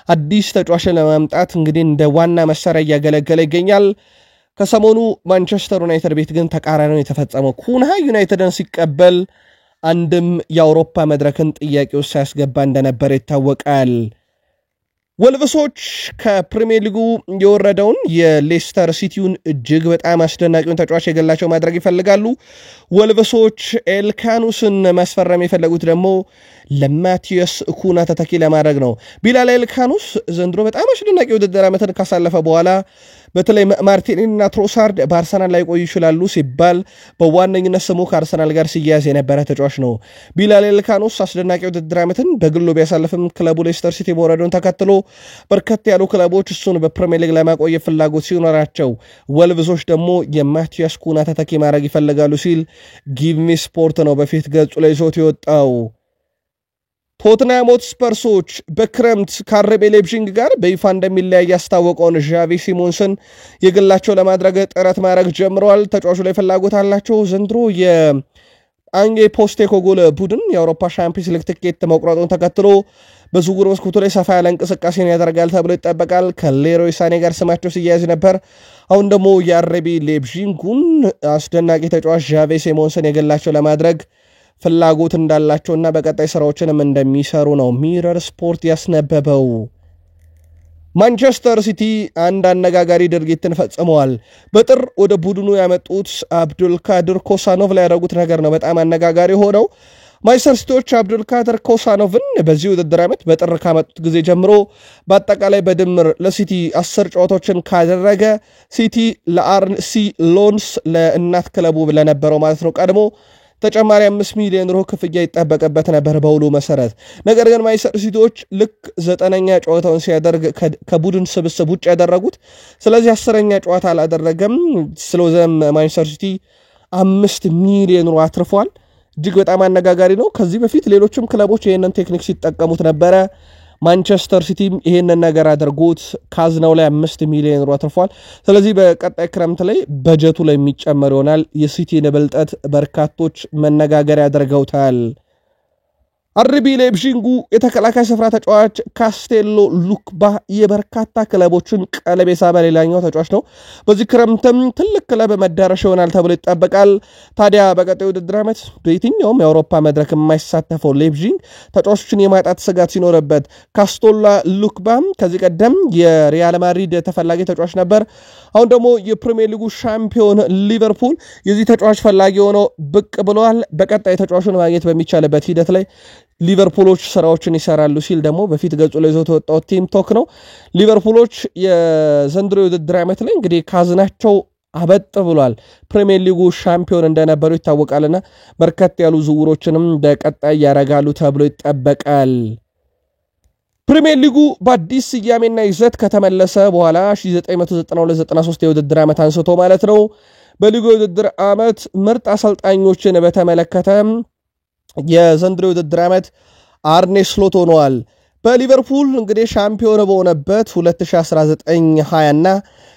አዲስ ተጫዋችን ለማምጣት እንግዲህ እንደ ዋና መሳሪያ እያገለገለ ይገኛል። ከሰሞኑ ማንቸስተር ዩናይትድ ቤት ግን ተቃራኒው የተፈጸመው ኩንሃ ዩናይትድን ሲቀበል አንድም የአውሮፓ መድረክን ጥያቄ ውስጥ ሳያስገባ እንደነበር ይታወቃል። ወልቭሶች ከፕሪሚየር ሊጉ የወረደውን የሌስተር ሲቲውን እጅግ በጣም አስደናቂውን ተጫዋች የገላቸው ማድረግ ይፈልጋሉ። ወልቭሶች ኤልካኑስን ማስፈረም የፈለጉት ደግሞ ለማቲያስ ኩና ተተኪ ለማድረግ ነው። ቢላል ኤልካኑስ ዘንድሮ በጣም አስደናቂ ውድድር ዓመትን ካሳለፈ በኋላ በተለይ ማርቲኔሊና ትሮሳርድ በአርሰናል ላይ ቆዩ ይችላሉ ሲባል በዋነኝነት ስሙ ከአርሰናል ጋር ሲያያዝ የነበረ ተጫዋች ነው። ቢላል ኤልካኑስ አስደናቂ ውድድር ዓመትን በግሉ ቢያሳልፍም ክለቡ ሌስተር ሲቲ መውረዱን ተከትሎ በርከት ያሉ ክለቦች እሱን በፕሪሚየር ሊግ ለማቆየት ፍላጎት ሲኖራቸው፣ ወልቭሶች ደግሞ የማቲያስ ኩና ተተኪ ማድረግ ይፈልጋሉ ሲል ጊቭሚ ስፖርት ነው በፊት ገጹ ላይ ይዞት የወጣው። ቶትናም ሆትስፐርሶች በክረምት ከአርቢ ላይፕዚግ ጋር በይፋ እንደሚለያይ ያስታወቀውን ዣቪ ሲሞንስን የግላቸው ለማድረግ ጥረት ማድረግ ጀምረዋል። ተጫዋቹ ላይ ፍላጎት አላቸው። ዘንድሮ የአንጌ ፖስቴኮግሉ ቡድን የአውሮፓ ሻምፒዮንስ ሊግ ትኬት መቁረጡን ተከትሎ በዝውውር መስኮቱ ላይ ሰፋ ያለ እንቅስቃሴን ያደርጋል ተብሎ ይጠበቃል። ከሌሮይ ሳኔ ጋር ስማቸው ሲያያዝ ነበር። አሁን ደግሞ የአርቢ ላይፕዚጉን አስደናቂ ተጫዋች ዣቪ ሲሞንስን የግላቸው ለማድረግ ፍላጎት እንዳላቸውና በቀጣይ ስራዎችንም እንደሚሰሩ ነው ሚረር ስፖርት ያስነበበው። ማንቸስተር ሲቲ አንድ አነጋጋሪ ድርጊትን ፈጽመዋል። በጥር ወደ ቡድኑ ያመጡት አብዱልካድር ኮሳኖቭ ላይ ያደረጉት ነገር ነው በጣም አነጋጋሪ ሆነው። ማንቸስተር ሲቲዎች አብዱልካድር ኮሳኖቭን በዚህ ውድድር ዓመት በጥር ካመጡት ጊዜ ጀምሮ በአጠቃላይ በድምር ለሲቲ 10 ጨዋታዎችን ካደረገ ሲቲ ለአርሲ ሎንስ ለእናት ክለቡ ለነበረው ማለት ነው ቀድሞ ተጨማሪ 5 ሚሊዮን ዩሮ ክፍያ ይጠበቅበት ነበር በውሉ መሰረት። ነገር ግን ማንቸስተር ሲቲዎች ልክ 9ኛ ጨዋታውን ሲያደርግ ከቡድን ስብስብ ውጭ ያደረጉት። ስለዚህ 10ኛ ጨዋታ አላደረገም። ስለዚህም ማንቸስተር ሲቲ 5 ሚሊዮን ዩሮ አትርፏል። እጅግ በጣም አነጋጋሪ ነው። ከዚህ በፊት ሌሎችም ክለቦች ይህንን ቴክኒክ ሲጠቀሙት ነበረ። ማንቸስተር ሲቲም ይሄንን ነገር አድርጎት ካዝናው ላይ 5 ሚሊዮን ዩሮ አትርፏል። ስለዚህ በቀጣይ ክረምት ላይ በጀቱ ላይ የሚጨመር ይሆናል። የሲቲን ብልጠት በርካቶች መነጋገሪያ ያደርገውታል። አርቢ ላይፕዚጉ የተከላካይ ስፍራ ተጫዋች ካስቴሎ ሉክባ የበርካታ ክለቦችን ቀለብ የሳበ ሌላኛው ተጫዋች ነው። በዚህ ክረምትም ትልቅ ክለብ መዳረሻ ይሆናል ተብሎ ይጠበቃል። ታዲያ በቀጣዩ ውድድር ዓመት በየትኛውም የአውሮፓ መድረክ የማይሳተፈው ላይፕዚግ ተጫዋቾችን የማጣት ስጋት ሲኖርበት ካስቶላ ሉክባም ከዚህ ቀደም የሪያል ማድሪድ ተፈላጊ ተጫዋች ነበር። አሁን ደግሞ የፕሪሚየር ሊጉ ሻምፒዮን ሊቨርፑል የዚህ ተጫዋች ፈላጊ ሆኖ ብቅ ብለዋል። በቀጣይ ተጫዋቹን ማግኘት በሚቻልበት ሂደት ላይ ሊቨርፑሎች ስራዎችን ይሰራሉ ሲል ደግሞ በፊት ገጹ ላይ ይዞት ወጣው ቲም ቶክ ነው። ሊቨርፑሎች የዘንድሮ ውድድር ዓመት ላይ እንግዲህ ካዝናቸው አበጥ ብሏል። ፕሪሚየር ሊጉ ሻምፒዮን እንደነበሩ ይታወቃልና በርከት ያሉ ዝውውሮችንም በቀጣይ ያረጋሉ ተብሎ ይጠበቃል። ፕሪሚየር ሊጉ በአዲስ ስያሜና ይዘት ከተመለሰ በኋላ 1992-93 የውድድር ዓመት አንስቶ ማለት ነው በሊጉ የውድድር ዓመት ምርጥ አሰልጣኞችን በተመለከተ የዘንድሮ የውድድር ዓመት አርኔ ስሎት ሆነዋል። በሊቨርፑል እንግዲህ ሻምፒዮን በሆነበት 2019-20 እና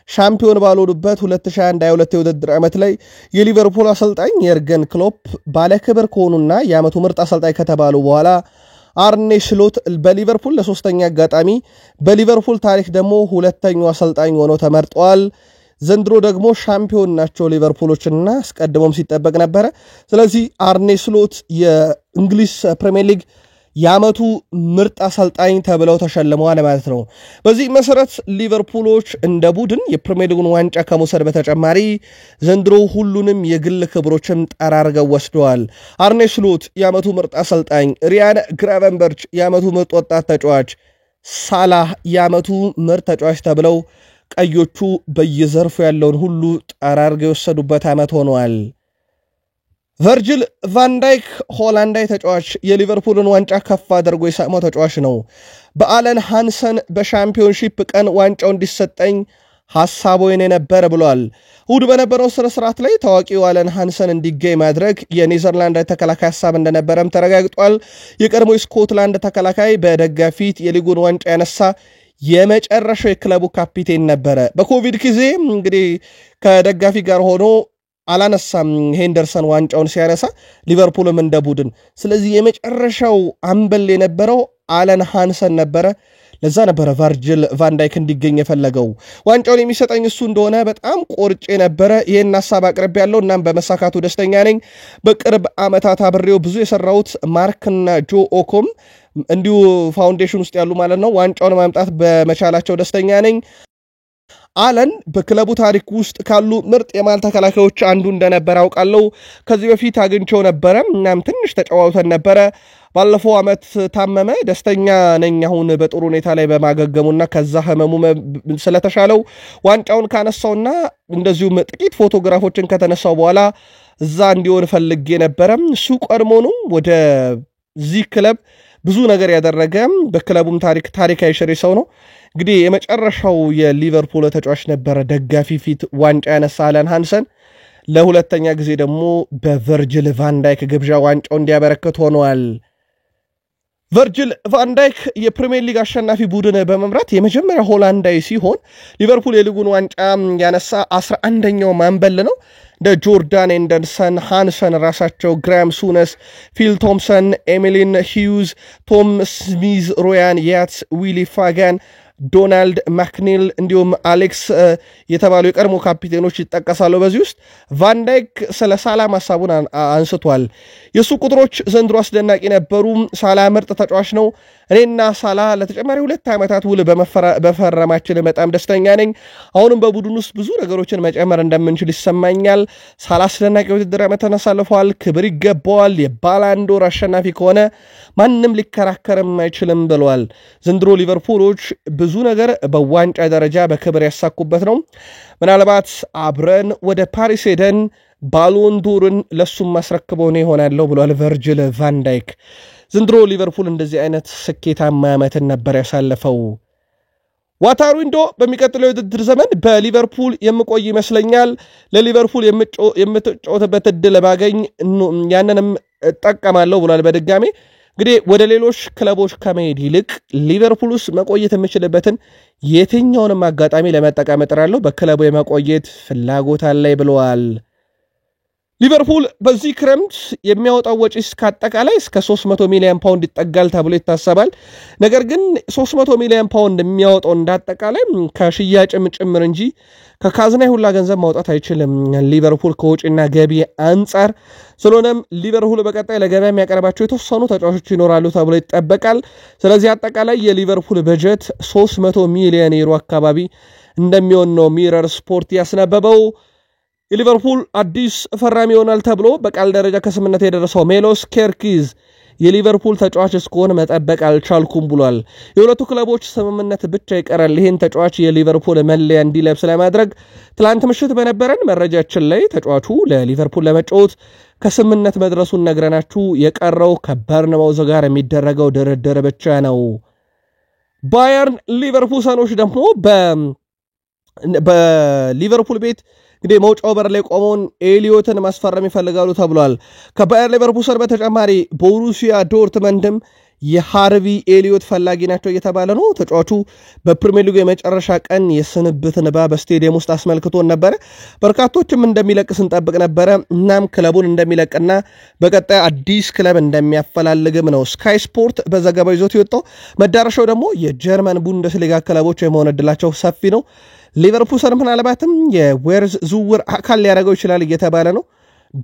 ሻምፒዮን ባልሆኑበት 2021-22 የውድድር ዓመት ላይ የሊቨርፑል አሰልጣኝ የርገን ክሎፕ ባለክብር ከሆኑና የዓመቱ ምርጥ አሰልጣኝ ከተባሉ በኋላ አርኔ ስሎት በሊቨርፑል ለሶስተኛ አጋጣሚ በሊቨርፑል ታሪክ ደግሞ ሁለተኛው አሰልጣኝ ሆነው ተመርጠዋል። ዘንድሮ ደግሞ ሻምፒዮን ናቸው ሊቨርፑሎችና አስቀድሞም ሲጠበቅ ነበር። ስለዚህ አርኔ ስሎት የእንግሊዝ ፕሪሚየር ሊግ የዓመቱ ምርጥ አሰልጣኝ ተብለው ተሸልመዋል ማለት ነው። በዚህ መሰረት ሊቨርፑሎች እንደ ቡድን የፕሪሚየር ሊጉን ዋንጫ ከመውሰድ በተጨማሪ ዘንድሮ ሁሉንም የግል ክብሮችን ጠራርገው ወስደዋል። አርኔ ስሎት የዓመቱ ምርጥ አሰልጣኝ፣ ሪያን ግራቨንበርች የዓመቱ ምርጥ ወጣት ተጫዋች፣ ሳላህ የዓመቱ ምርጥ ተጫዋች ተብለው ቀዮቹ በየዘርፉ ያለውን ሁሉ ጠራርገው የወሰዱበት ዓመት ሆነዋል። ቨርጅል ቫንዳይክ ሆላንዳዊ ተጫዋች የሊቨርፑልን ዋንጫ ከፍ አድርጎ የሳመው ተጫዋች ነው። በአለን ሃንሰን በሻምፒዮንሺፕ ቀን ዋንጫው እንዲሰጠኝ ሐሳቡ የነበረ ብሏል። እሁድ በነበረው ስነ ስርዓት ላይ ታዋቂው አለን ሃንሰን እንዲገኝ ማድረግ የኔዘርላንድ ተከላካይ ሐሳብ እንደነበረም ተረጋግጧል። የቀድሞ ስኮትላንድ ተከላካይ በደጋፊት የሊጉን ዋንጫ ያነሳ የመጨረሻው የክለቡ ካፒቴን ነበረ። በኮቪድ ጊዜ እንግዲህ ከደጋፊ ጋር ሆኖ አላነሳም ሄንደርሰን ዋንጫውን ሲያነሳ ሊቨርፑልም እንደ ቡድን። ስለዚህ የመጨረሻው አምበል የነበረው አለን ሃንሰን ነበረ። ለዛ ነበረ ቨርጅል ቫንዳይክ እንዲገኝ የፈለገው። ዋንጫውን የሚሰጠኝ እሱ እንደሆነ በጣም ቆርጬ ነበረ። ይህን ሐሳብ አቅርቤ ያለው እናም በመሳካቱ ደስተኛ ነኝ። በቅርብ ዓመታት አብሬው ብዙ የሰራሁት ማርክና ጆ ኦኮም እንዲሁ ፋውንዴሽን ውስጥ ያሉ ማለት ነው ዋንጫውን ማምጣት በመቻላቸው ደስተኛ ነኝ። አለን በክለቡ ታሪክ ውስጥ ካሉ ምርጥ የማል ተከላካዮች አንዱ እንደነበረ አውቃለሁ። ከዚህ በፊት አግኝቼው ነበረ እናም ትንሽ ተጫዋውተን ነበረ። ባለፈው ዓመት ታመመ። ደስተኛ ነኝ አሁን በጥሩ ሁኔታ ላይ በማገገሙና ከዛ ህመሙ ስለተሻለው ዋንጫውን ካነሳውና እንደዚሁም ጥቂት ፎቶግራፎችን ከተነሳው በኋላ እዛ እንዲሆን ፈልጌ ነበረ። እሱ ቀድሞኑ ወደ ዚህ ክለብ ብዙ ነገር ያደረገ በክለቡም ታሪካዊ ሽሬ ሰው ነው። እንግዲህ የመጨረሻው የሊቨርፑል ተጫዋች ነበረ ደጋፊ ፊት ዋንጫ ያነሳ አለን ሃንሰን። ለሁለተኛ ጊዜ ደግሞ በቨርጅል ቫንዳይክ ግብዣ ዋንጫው እንዲያበረክት ሆኗል። ቨርጅል ቫንዳይክ የፕሪሚየር ሊግ አሸናፊ ቡድን በመምራት የመጀመሪያ ሆላንዳዊ ሲሆን ሊቨርፑል የሊጉን ዋንጫ ያነሳ 11ኛው ማንበል ነው። እንደ ጆርዳን ኤንደርሰን፣ ሃንሰን ራሳቸው፣ ግራም ሱነስ፣ ፊል ቶምሰን፣ ኤሚሊን ሂውዝ፣ ቶም ስሚዝ፣ ሮያን ያትስ፣ ዊሊ ፋጋን፣ ዶናልድ ማክኒል እንዲሁም አሌክስ የተባሉ የቀድሞ ካፒቴኖች ይጠቀሳሉ። በዚህ ውስጥ ቫንዳይክ ስለ ሳላ ሐሳቡን አንስቷል። የሱ ቁጥሮች ዘንድሮ አስደናቂ ነበሩ። ሳላ ምርጥ ተጫዋች ነው። እኔና ሳላ ለተጨማሪ 2 ዓመታት ውል በፈረማችን በጣም ደስተኛ ነኝ። አሁንም በቡድን ውስጥ ብዙ ነገሮችን መጨመር እንደምንችል ይሰማኛል። ሳላ አስደናቂ ውድድር ዓመትን አሳልፈዋል። ክብር ይገባዋል። የባላንዶር አሸናፊ ከሆነ ማንም ሊከራከርም አይችልም ብለዋል። ዘንድሮ ሊቨርፑሎች ብዙ ነገር በዋንጫ ደረጃ በክብር ያሳኩበት ነው። ምናልባት አብረን ወደ ፓሪስ ሄደን ባሎን ዶርን ለሱም ማስረክበው ነው ይሆናለው ብሏል ቨርጅል ቫንዳይክ። ዘንድሮ ሊቨርፑል እንደዚህ አይነት ስኬታማ ዓመትን ነበር ያሳለፈው። ዋታሩ ኢንዶ በሚቀጥለው የውድድር ዘመን በሊቨርፑል የምቆይ ይመስለኛል። ለሊቨርፑል የምትጫወትበት እድል ባገኝ ያንንም እጠቀማለሁ ብሏል። በድጋሜ እንግዲህ ወደ ሌሎች ክለቦች ከመሄድ ይልቅ ሊቨርፑል ውስጥ መቆየት የምችልበትን የትኛውንም አጋጣሚ ለመጠቀም እጥራለሁ። በክለቡ የመቆየት ፍላጎት አለኝ ብለዋል። ሊቨርፑል በዚህ ክረምት የሚያወጣው ወጪ አጠቃላይ እስከ 300 ሚሊዮን ፓውንድ ይጠጋል ተብሎ ይታሰባል። ነገር ግን 300 ሚሊዮን ፓውንድ የሚያወጣው እንዳጠቃላይ ከሽያጭም ጭምር እንጂ ከካዝና ሁላ ገንዘብ ማውጣት አይችልም ሊቨርፑል ከወጪና ገቢ አንጻር። ስለሆነም ሊቨርፑል በቀጣይ ለገበያ የሚያቀርባቸው የተወሰኑ ተጫዋቾች ይኖራሉ ተብሎ ይጠበቃል። ስለዚህ አጠቃላይ የሊቨርፑል በጀት 300 ሚሊዮን ዩሮ አካባቢ እንደሚሆን ነው ሚረር ስፖርት ያስነበበው። የሊቨርፑል አዲስ ፈራሚ ይሆናል ተብሎ በቃል ደረጃ ከስምነት የደረሰው ሜሎስ ኬርኪዝ የሊቨርፑል ተጫዋች እስኮን መጠበቅ አልቻልኩም ብሏል። የሁለቱ ክለቦች ስምምነት ብቻ ይቀራል ይሄን ተጫዋች የሊቨርፑል መለያ እንዲለብስ ለማድረግ። ትላንት ምሽት በነበረን መረጃችን ላይ ተጫዋቹ ለሊቨርፑል ለመጫወት ከስምምነት መድረሱን ነግረናችሁ የቀረው ከበርንማውዝ ጋር የሚደረገው ድርድር ብቻ ነው። ባየርን ሊቨርፑልኖች ደግሞ በሊቨርፑል ቤት እንግዲህ መውጫው በር ላይ ቆመውን ኤሊዮትን ማስፈረም ይፈልጋሉ ተብሏል። ከባየር ሊቨርፑል በተጨማሪ ቦሩሲያ ዶርትመንድም የሃርቪ ኤሊዮት ፈላጊ ናቸው እየተባለ ነው። ተጫዋቹ በፕሪሚየር ሊግ የመጨረሻ ቀን የስንብት ንባብ በስቴዲየም ውስጥ አስመልክቶን ነበር። በርካቶችም እንደሚለቅ ስንጠብቅ ነበር። እናም ክለቡን እንደሚለቅና በቀጣይ አዲስ ክለብ እንደሚያፈላልግም ነው ስካይ ስፖርት በዘገባው ይዞት የወጣው። መዳረሻው ደግሞ የጀርመን ቡንደስሊጋ ክለቦች የመሆን ዕድላቸው ሰፊ ነው። ሊቨርፑል ምናልባትም የዌርዝ ዝውውር አካል ሊያደርገው ይችላል እየተባለ ነው።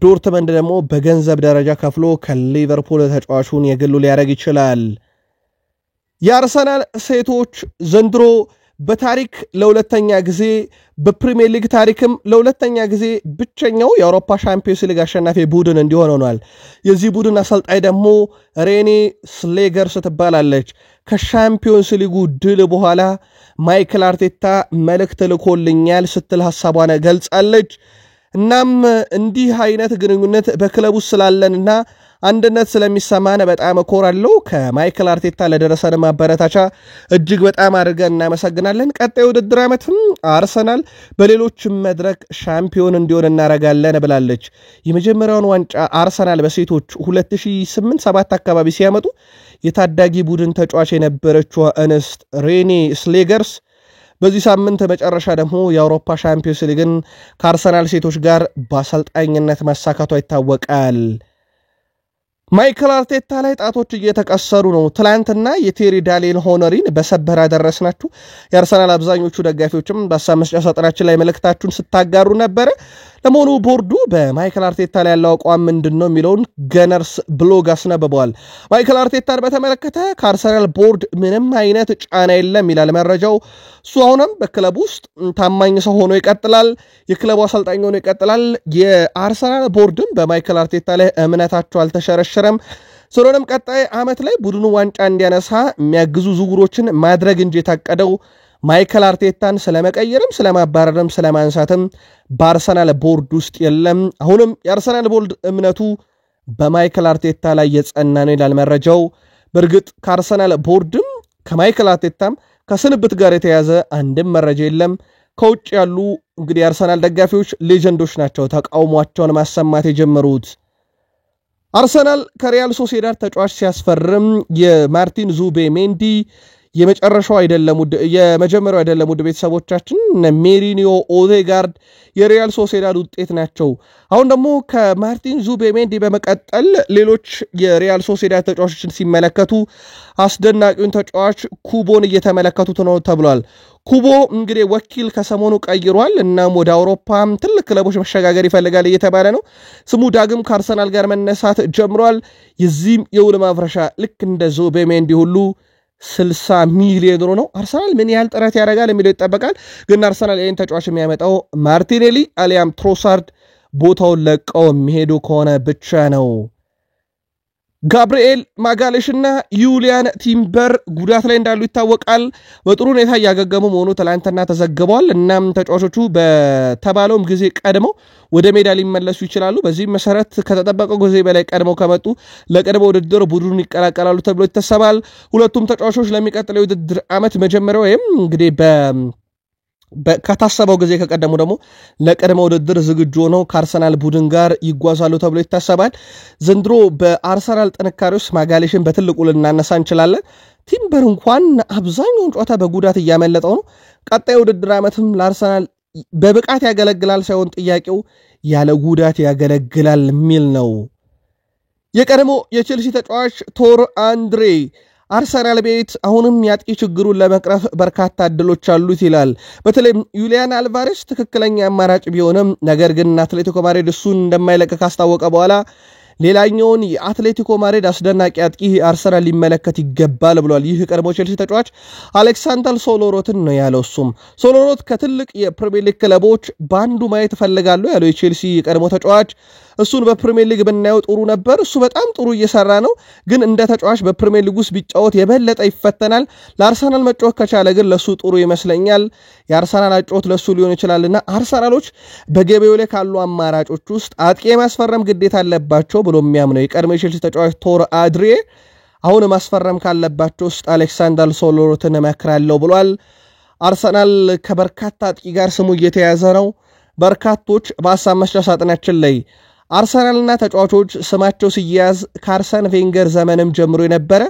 ዶርትመንድ ደግሞ በገንዘብ ደረጃ ከፍሎ ከሊቨርፑል ተጫዋቹን የግሉ ሊያደርግ ይችላል። የአርሰናል ሴቶች ዘንድሮ በታሪክ ለሁለተኛ ጊዜ በፕሪሚየር ሊግ ታሪክም ለሁለተኛ ጊዜ ብቸኛው የአውሮፓ ሻምፒዮንስ ሊግ አሸናፊ ቡድን እንዲሆን ሆኗል። የዚህ ቡድን አሰልጣኝ ደግሞ ሬኔ ስሌገርስ ትባላለች። ከሻምፒዮንስ ሊጉ ድል በኋላ ማይክል አርቴታ መልእክት ልኮልኛል ስትል ሐሳቧን ገልጻለች። እናም እንዲህ አይነት ግንኙነት በክለቡ ስላለንና አንድነት ስለሚሰማን በጣም እኮራለሁ። ከማይክል አርቴታ ለደረሰን ማበረታቻ እጅግ በጣም አድርገን እናመሰግናለን። ቀጣይ ውድድር ዓመትም አርሰናል በሌሎች መድረክ ሻምፒዮን እንዲሆን እናረጋለን ብላለች። የመጀመሪያውን ዋንጫ አርሰናል በሴቶች 2008-7 አካባቢ ሲያመጡ የታዳጊ ቡድን ተጫዋች የነበረችው እንስት ሬኔ ስሌገርስ በዚህ ሳምንት መጨረሻ ደግሞ የአውሮፓ ሻምፒዮንስ ሊግን ከአርሰናል ሴቶች ጋር በአሰልጣኝነት ማሳካቷ ይታወቃል። ማይክል አርቴታ ላይ ጣቶች እየተቀሰሩ ነው። ትላንትና የቴሪ ዳሌን ሆነሪን በሰበር አደረስናችሁ። የአርሰናል አብዛኞቹ ደጋፊዎችም በሀሳብ መስጫ ሳጥናችን ላይ መልእክታችሁን ስታጋሩ ነበረ። ለመሆኑ ቦርዱ በማይክል አርቴታ ላይ ያለው አቋም ምንድን ነው የሚለውን ገነርስ ብሎግ አስነብበዋል። ማይክል አርቴታን በተመለከተ ከአርሰናል ቦርድ ምንም አይነት ጫና የለም ይላል መረጃው። እሱ አሁንም በክለቡ ውስጥ ታማኝ ሰው ሆኖ ይቀጥላል። የክለቡ አሰልጣኝ ሆኖ ይቀጥላል። የአርሰናል ቦርድም በማይክል አርቴታ ላይ እምነታቸው አልተሸረሸረም። ስለሆነም ቀጣይ ዓመት ላይ ቡድኑ ዋንጫ እንዲያነሳ የሚያግዙ ዝውውሮችን ማድረግ እንጂ የታቀደው ማይክል አርቴታን ስለመቀየርም ስለማባረርም ስለማንሳትም በአርሰናል ቦርድ ውስጥ የለም። አሁንም የአርሰናል ቦርድ እምነቱ በማይክል አርቴታ ላይ የጸና ነው ይላል መረጃው። በእርግጥ ከአርሰናል ቦርድም ከማይክል አርቴታም ከስንብት ጋር የተያዘ አንድም መረጃ የለም። ከውጭ ያሉ እንግዲህ የአርሰናል ደጋፊዎች ሌጀንዶች ናቸው ተቃውሟቸውን ማሰማት የጀመሩት። አርሰናል ከሪያል ሶሴዳድ ተጫዋች ሲያስፈርም የማርቲን ዙቤሜንዲ የመጀመሪያው አይደለም ውድ ቤተሰቦቻችን ሜሪኒዮ ኦዴጋርድ የሪያል ሶሴዳድ ውጤት ናቸው። አሁን ደግሞ ከማርቲን ዙቤሜንዲ በመቀጠል ሌሎች የሪያል ሶሴዳድ ተጫዋቾችን ሲመለከቱ አስደናቂውን ተጫዋች ኩቦን እየተመለከቱት ነው ተብሏል። ኩቦ እንግዲህ ወኪል ከሰሞኑ ቀይሯል። እናም ወደ አውሮፓ ትልቅ ክለቦች መሸጋገር ይፈልጋል እየተባለ ነው። ስሙ ዳግም ከአርሰናል ጋር መነሳት ጀምሯል። የዚህም የውል ማፍረሻ ልክ እንደ ዙቤሜንዲ ሁሉ 60 ሚሊዮን ዩሮ ነው። አርሰናል ምን ያህል ጥረት ያደርጋል የሚለው ይጠበቃል። ግን አርሰናል ይህን ተጫዋች የሚያመጣው ማርቲኔሊ አሊያም ትሮሳርድ ቦታውን ለቀው የሚሄዱ ከሆነ ብቻ ነው። ጋብሪኤል ማጋሌሽና ዩሊያን ቲምበር ጉዳት ላይ እንዳሉ ይታወቃል። በጥሩ ሁኔታ እያገገሙ መሆኑ ትላንትና ተዘግቧል። እናም ተጫዋቾቹ በተባለውም ጊዜ ቀድመው ወደ ሜዳ ሊመለሱ ይችላሉ። በዚህም መሰረት ከተጠበቀው ጊዜ በላይ ቀድመው ከመጡ ለቀድሞ ውድድር ቡድኑን ይቀላቀላሉ ተብሎ ይታሰባል። ሁለቱም ተጫዋቾች ለሚቀጥለው ውድድር ዓመት መጀመሪያ ወይም እንግዲህ ከታሰበው ጊዜ ከቀደሙ ደግሞ ለቀድሞ ውድድር ዝግጁ ሆነው ከአርሰናል ቡድን ጋር ይጓዛሉ ተብሎ ይታሰባል። ዘንድሮ በአርሰናል ጥንካሬዎች ማጋሌሽን በትልቁ ልናነሳ እንችላለን። ቲምበር እንኳን አብዛኛውን ጨዋታ በጉዳት እያመለጠው ነው። ቀጣይ ውድድር ዓመትም ለአርሰናል በብቃት ያገለግላል ሳይሆን ጥያቄው ያለ ጉዳት ያገለግላል የሚል ነው። የቀድሞ የቼልሲ ተጫዋች ቶር አንድሬ አርሰናል ቤት አሁንም ያጥቂ ችግሩን ለመቅረፍ በርካታ እድሎች አሉት ይላል። በተለይ ዩሊያን አልቫሬስ ትክክለኛ አማራጭ ቢሆንም ነገር ግን አትሌቲኮ ማድሪድ እሱን እንደማይለቅ ካስታወቀ በኋላ ሌላኛውን የአትሌቲኮ ማድሪድ አስደናቂ አጥቂ አርሰናል ሊመለከት ይገባል ብሏል። ይህ ቀድሞ ቼልሲ ተጫዋች አሌክሳንደር ሶሎሮትን ነው ያለው። እሱም ሶሎሮት ከትልቅ የፕሪሚየር ሊግ ክለቦች ባንዱ ማየት ፈልጋለሁ ያለው የቼልሲ ቀድሞ ተጫዋች እሱን በፕሪሚየር ሊግ ብናየው ጥሩ ነበር። እሱ በጣም ጥሩ እየሰራ ነው፣ ግን እንደ ተጫዋች በፕሪሚየር ሊግ ውስጥ ቢጫወት የበለጠ ይፈተናል። ለአርሰናል መጫወት ከቻለ ግን ለሱ ጥሩ ይመስለኛል። የአርሰናል አጫወት ለሱ ሊሆን ይችላልና አርሰናሎች በገበያው ላይ ካሉ አማራጮች ውስጥ አጥቂ ማስፈረም ግዴታ አለባቸው ብሎ የሚያምነው የቀድሞ ቼልሲ ተጫዋች ቶር አድሬ አሁን ማስፈረም ካለባቸው ውስጥ አሌክሳንደር ሶሎሮትን እመክራለሁ ብሏል። አርሰናል ከበርካታ አጥቂ ጋር ስሙ እየተያዘ ነው። በርካቶች በሐሳብ መስጫ ሳጥናችን ላይ አርሰናልና ተጫዋቾች ስማቸው ሲያዝ ከአርሰን ቬንገር ዘመንም ጀምሮ የነበረ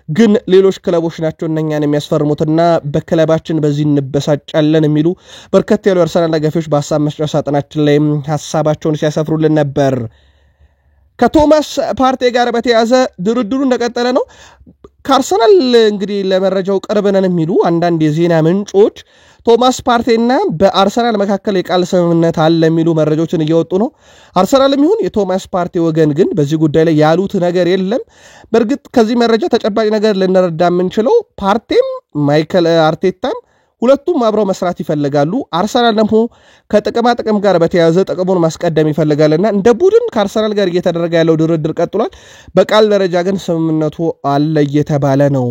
ግን ሌሎች ክለቦች ናቸው እነኛን የሚያስፈርሙትና በክለባችን በዚህ እንበሳጫለን የሚሉ በርከት ያሉ አርሰናል ደጋፊዎች በሐሳብ መስጫ ሳጥናችን ላይ ሐሳባቸውን ሲያሰፍሩልን ነበር። ከቶማስ ፓርቴ ጋር በተያዘ ድርድሩ እንደቀጠለ ነው። ከአርሰናል እንግዲህ ለመረጃው ቅርብ ነን የሚሉ አንዳንድ የዜና ምንጮች ቶማስ ፓርቴና በአርሰናል መካከል የቃል ስምምነት አለ የሚሉ መረጃዎችን እየወጡ ነው። አርሰናልም ይሁን የቶማስ ፓርቴ ወገን ግን በዚህ ጉዳይ ላይ ያሉት ነገር የለም። በእርግጥ ከዚህ መረጃ ተጨባጭ ነገር ልንረዳ የምንችለው ፓርቴም ማይከል አርቴታም ሁለቱም አብረው መስራት ይፈልጋሉ። አርሰናል ደግሞ ከጥቅማ ጥቅም ጋር በተያያዘ ጥቅሙን ማስቀደም ይፈልጋልና እንደ ቡድን ከአርሰናል ጋር እየተደረገ ያለው ድርድር ቀጥሏል። በቃል ደረጃ ግን ስምምነቱ አለ እየተባለ ነው።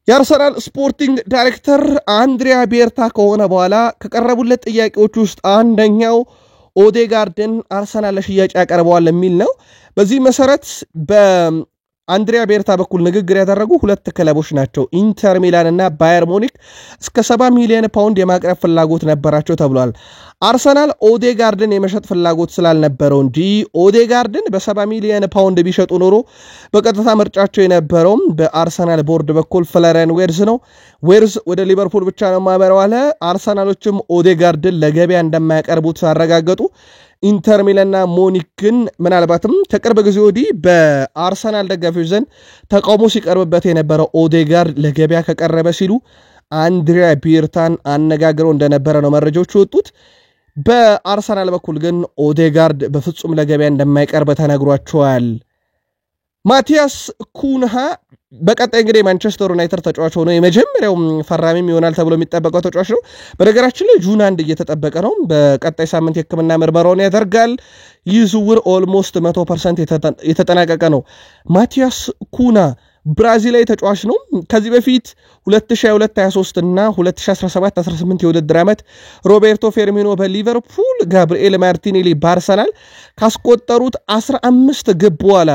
የአርሰናል ስፖርቲንግ ዳይሬክተር አንድሪያ ቤርታ ከሆነ በኋላ ከቀረቡለት ጥያቄዎች ውስጥ አንደኛው ኦዴጋርድን አርሰናል ለሽያጭ ያቀርበዋል የሚል ነው። በዚህ መሰረት በአንድሪያ ቤርታ በኩል ንግግር ያደረጉ ሁለት ክለቦች ናቸው። ኢንተር ሚላን እና ባየር ሙኒክ እስከ 70 ሚሊዮን ፓውንድ የማቅረብ ፍላጎት ነበራቸው ተብሏል። አርሰናል ኦዴጋርድን የመሸጥ ፍላጎት ስላልነበረው እንጂ ኦዴጋርድን በ70 ሚሊዮን ፓውንድ ቢሸጡ ኖሮ በቀጥታ ምርጫቸው የነበረው በአርሰናል ቦርድ በኩል ፍሎሪያን ዌርዝ ነው። ዌርዝ ወደ ሊቨርፑል ብቻ ነው ማመራው አለ። አርሰናሎችም ኦዴጋርድን ለገበያ እንደማያቀርቡት አረጋገጡ። ኢንተር ሚላንና ሙኒክ ግን ምናልባትም ከቅርብ ጊዜ ወዲህ በአርሰናል ደጋፊዎች ዘንድ ተቃውሞ ሲቀርብበት የነበረው ኦዴጋርድ ለገበያ ከቀረበ ሲሉ አንድሪያ ቤርታን አነጋግረው እንደነበረ ነው መረጃዎች ወጡት። በአርሰናል በኩል ግን ኦዴጋርድ በፍጹም ለገበያ እንደማይቀርብ ተነግሯቸዋል። ማቲያስ ኩንሃ በቀጣይ እንግዲህ ማንቸስተር ዩናይትድ ተጫዋች ሆኖ የመጀመሪያው ፈራሚም ይሆናል ተብሎ የሚጠበቀው ተጫዋች ነው። በነገራችን ላይ ጁን 1 እየተጠበቀ ነው። በቀጣይ ሳምንት የሕክምና ምርመራውን ያደርጋል። ይህ ዝውውር ኦልሞስት 100% የተጠናቀቀ ነው። ማቲያስ ኩና ብራዚላዊ ተጫዋች ነው። ከዚህ በፊት 2022-23 እና 2017-18 የውድድር ዓመት ሮቤርቶ ፌርሚኖ በሊቨርፑል፣ ጋብሪኤል ማርቲኔሊ በአርሰናል ካስቆጠሩት 15 ግብ በኋላ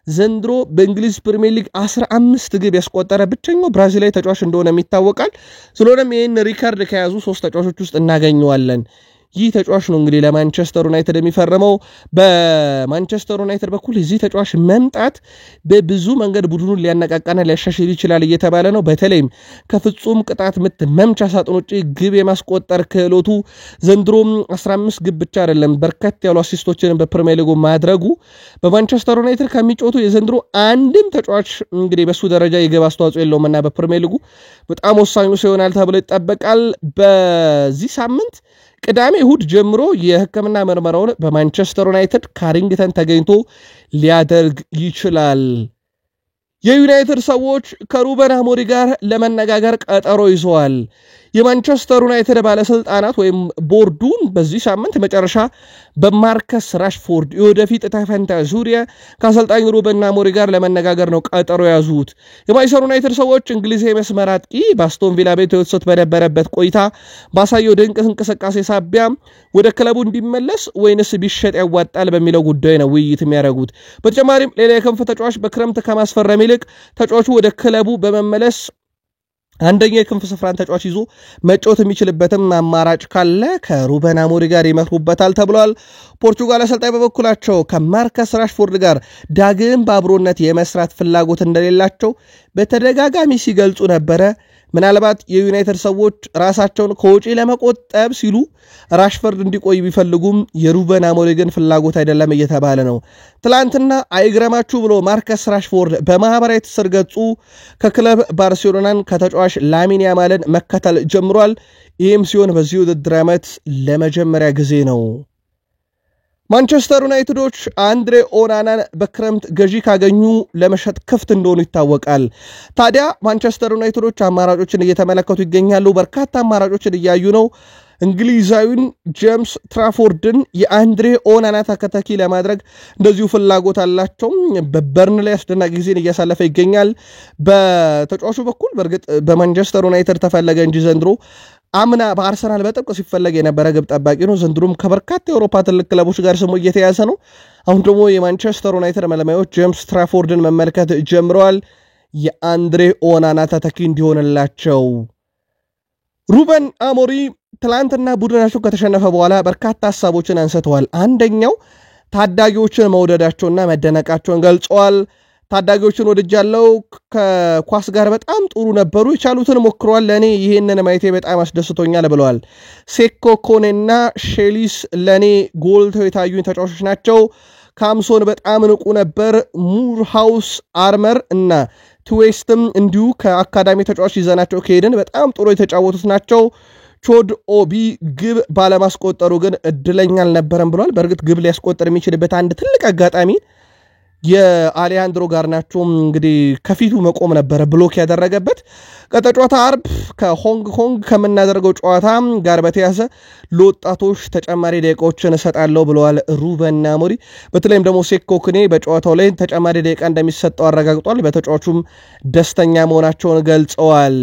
ዘንድሮ በእንግሊዝ ፕሪሚየር ሊግ 15 ግብ ያስቆጠረ ብቸኛው ብራዚላዊ ተጫዋች እንደሆነ ይታወቃል። ስለሆነም ይህን ሪካርድ ከያዙ 3 ተጫዋቾች ውስጥ እናገኘዋለን። ይህ ተጫዋች ነው እንግዲህ ለማንቸስተር ዩናይትድ የሚፈርመው። በማንቸስተር ዩናይትድ በኩል እዚህ ተጫዋች መምጣት በብዙ መንገድ ቡድኑን ሊያነቃቃና ሊያሻሽል ይችላል እየተባለ ነው። በተለይም ከፍጹም ቅጣት ምት መምቻ ሳጥን ውጪ ግብ የማስቆጠር ክህሎቱ ዘንድሮም 15 ግብ ብቻ አይደለም በርከት ያሉ አሲስቶችን በፕሪሚየር ሊጉ ማድረጉ በማንቸስተር ዩናይትድ ከሚጫወቱ የዘንድሮ አንድም ተጫዋች እንግዲህ በሱ ደረጃ የግብ አስተዋጽኦ የለውምና በፕሪሚየር ሊጉ በጣም ወሳኙ ይሆናል ተብሎ ይጠበቃል። በዚህ ሳምንት ቅዳሜ እሁድ ጀምሮ የሕክምና ምርመራውን በማንቸስተር ዩናይትድ ካሪንግተን ተገኝቶ ሊያደርግ ይችላል። የዩናይትድ ሰዎች ከሩበን አሞሪም ጋር ለመነጋገር ቀጠሮ ይዘዋል። የማንቸስተር ዩናይትድ ባለስልጣናት ወይም ቦርዱን በዚህ ሳምንት መጨረሻ በማርከስ ራሽፎርድ የወደፊት ዕጣ ፈንታ ዙሪያ ከአሰልጣኝ ሩበን አሞሪም ጋር ለመነጋገር ነው ቀጠሮ ያዙት። የማንቸስተር ዩናይትድ ሰዎች እንግሊዛዊ መስመር አጥቂ በአስቶን ቪላ ቤት ተወስዶት በነበረበት ቆይታ ባሳየው ድንቅ እንቅስቃሴ ሳቢያ ወደ ክለቡ እንዲመለስ ወይንስ ቢሸጥ ያዋጣል በሚለው ጉዳይ ነው ውይይት የሚያደርጉት። በተጨማሪም ሌላ የክንፍ ተጫዋች በክረምት ከማስፈረም ይልቅ ተጫዋቹ ወደ ክለቡ በመመለስ አንደኛ የክንፍ ስፍራን ተጫዋች ይዞ መጫወት የሚችልበትም አማራጭ ካለ ከሩበን አሞሪም ጋር ይመክሩበታል ተብሏል። ፖርቹጋል አሰልጣኝ በበኩላቸው ከማርከስ ራሽፎርድ ጋር ዳግም በአብሮነት የመስራት ፍላጎት እንደሌላቸው በተደጋጋሚ ሲገልጹ ነበረ። ምናልባት የዩናይትድ ሰዎች ራሳቸውን ከወጪ ለመቆጠብ ሲሉ ራሽፎርድ እንዲቆይ ቢፈልጉም የሩበን አሞሪም ግን ፍላጎት አይደለም እየተባለ ነው። ትላንትና አይግረማችሁ ብሎ ማርከስ ራሽፎርድ በማህበራዊ ትስስር ገጹ ከክለብ ባርሴሎናን ከተጫዋች ላሚን ያማልን መከተል ጀምሯል። ይህም ሲሆን በዚህ ውድድር ዓመት ለመጀመሪያ ጊዜ ነው። ማንቸስተር ዩናይትዶች አንድሬ ኦናናን በክረምት ገዢ ካገኙ ለመሸጥ ክፍት እንደሆኑ ይታወቃል። ታዲያ ማንቸስተር ዩናይትዶች አማራጮችን እየተመለከቱ ይገኛሉ። በርካታ አማራጮችን እያዩ ነው። እንግሊዛዊን ጄምስ ትራፎርድን የአንድሬ ኦናና ተከታኪ ለማድረግ እንደዚሁ ፍላጎት አላቸው። በበርንሌይ አስደናቂ ጊዜን እያሳለፈ ይገኛል። በተጫዋቹ በኩል በርግጥ በማንቸስተር ዩናይትድ ተፈለገ እንጂ ዘንድሮ አምና በአርሰናል በጥብቅ ሲፈለግ የነበረ ግብ ጠባቂ ነው። ዘንድሮም ከበርካታ የአውሮፓ ትልቅ ክለቦች ጋር ስሙ እየተያዘ ነው። አሁን ደግሞ የማንቸስተር ዩናይትድ መለማዮች ጄምስ ትራፎርድን መመልከት ጀምረዋል። የአንድሬ ኦናና ተተኪ እንዲሆንላቸው ሩበን አሞሪም ትላንትና ቡድናቸው ከተሸነፈ በኋላ በርካታ ሐሳቦችን አንስተዋል። አንደኛው ታዳጊዎችን መውደዳቸውና መደነቃቸውን ገልጸዋል። ታዳጊዎችን ወድጃለሁ፣ ከኳስ ጋር በጣም ጥሩ ነበሩ፣ የቻሉትን ሞክረዋል፣ ለኔ ይሄንን ማየቴ በጣም አስደስቶኛል ብለዋል። ሴኮ ኮኔና ሼሊስ ለኔ ጎልተው የታዩኝ ተጫዋቾች ናቸው። ካምሶን በጣም ንቁ ነበር። ሙርሃውስ አርመር እና ትዌስትም እንዲሁ ከአካዳሚ ተጫዋች ይዘናቸው ከሄድን በጣም ጥሩ የተጫወቱት ናቸው። ቾድ ኦቢ ግብ ባለማስቆጠሩ ግን እድለኛ አልነበረም ብሏል። በእርግጥ ግብ ሊያስቆጠር የሚችልበት አንድ ትልቅ አጋጣሚ የአሌሃንድሮ ጋርናቾ እንግዲህ ከፊቱ መቆም ነበረ ብሎክ ያደረገበት። ቀጣይ አርብ ከሆንግ ኮንግ ከምናደርገው ጨዋታ ጋር በተያዘ ለወጣቶች ተጨማሪ ደቂቃዎችን እሰጣለሁ ብለዋል ሩበን አሞሪም። በተለይም ደግሞ ሴኮ ኮኔ በጨዋታው ላይ ተጨማሪ ደቂቃ እንደሚሰጠው አረጋግጧል። በተጫዋቹም ደስተኛ መሆናቸውን ገልጸዋል።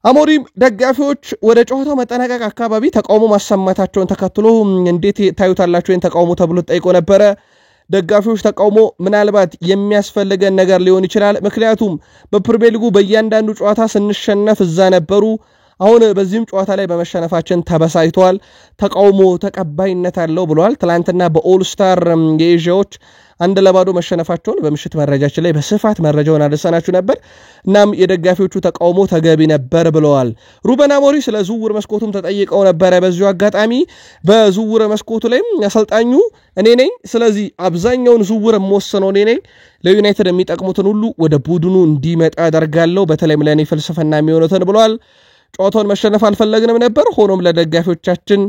አሞሪም ደጋፊዎች ወደ ጨዋታው መጠናቀቅ አካባቢ ተቃውሞ ማሰማታቸውን ተከትሎ እንዴት ታዩታላችሁ ይህን ተቃውሞ ተብሎ ተጠይቆ ነበረ። ደጋፊዎች ተቃውሞ ምናልባት የሚያስፈልገን ነገር ሊሆን ይችላል፣ ምክንያቱም በፕሪሚየር ሊጉ በእያንዳንዱ ጨዋታ ስንሸነፍ እዛ ነበሩ፣ አሁን በዚህም ጨዋታ ላይ በመሸነፋችን ተበሳይተዋል፣ ተቃውሞ ተቀባይነት አለው ብለዋል። ትላንትና በኦልስታር የኤዥያዎች 1-0 መሸነፋቸውን በምሽት መረጃችን ላይ በስፋት መረጃውን አደረሰናችሁ ነበር። እናም የደጋፊዎቹ ተቃውሞ ተገቢ ነበር ብለዋል። ሩበን አሞሪም ስለ ዝውውር መስኮቱም ተጠይቀው ነበር። በዚሁ አጋጣሚ በዝውውር መስኮቱ ላይ አሰልጣኙ እኔ ነኝ፣ ስለዚህ አብዛኛውን ዝውውር የምወስነው እኔ ነኝ፣ ለዩናይትድ የሚጠቅሙትን ሁሉ ወደ ቡድኑ እንዲመጣ አደርጋለሁ፣ በተለይም ለእኔ ፍልስፍና የሚሆኑትን ብለዋል። ጨዋታውን መሸነፍ አልፈለግንም ነበር፣ ሆኖም ለደጋፊዎቻችን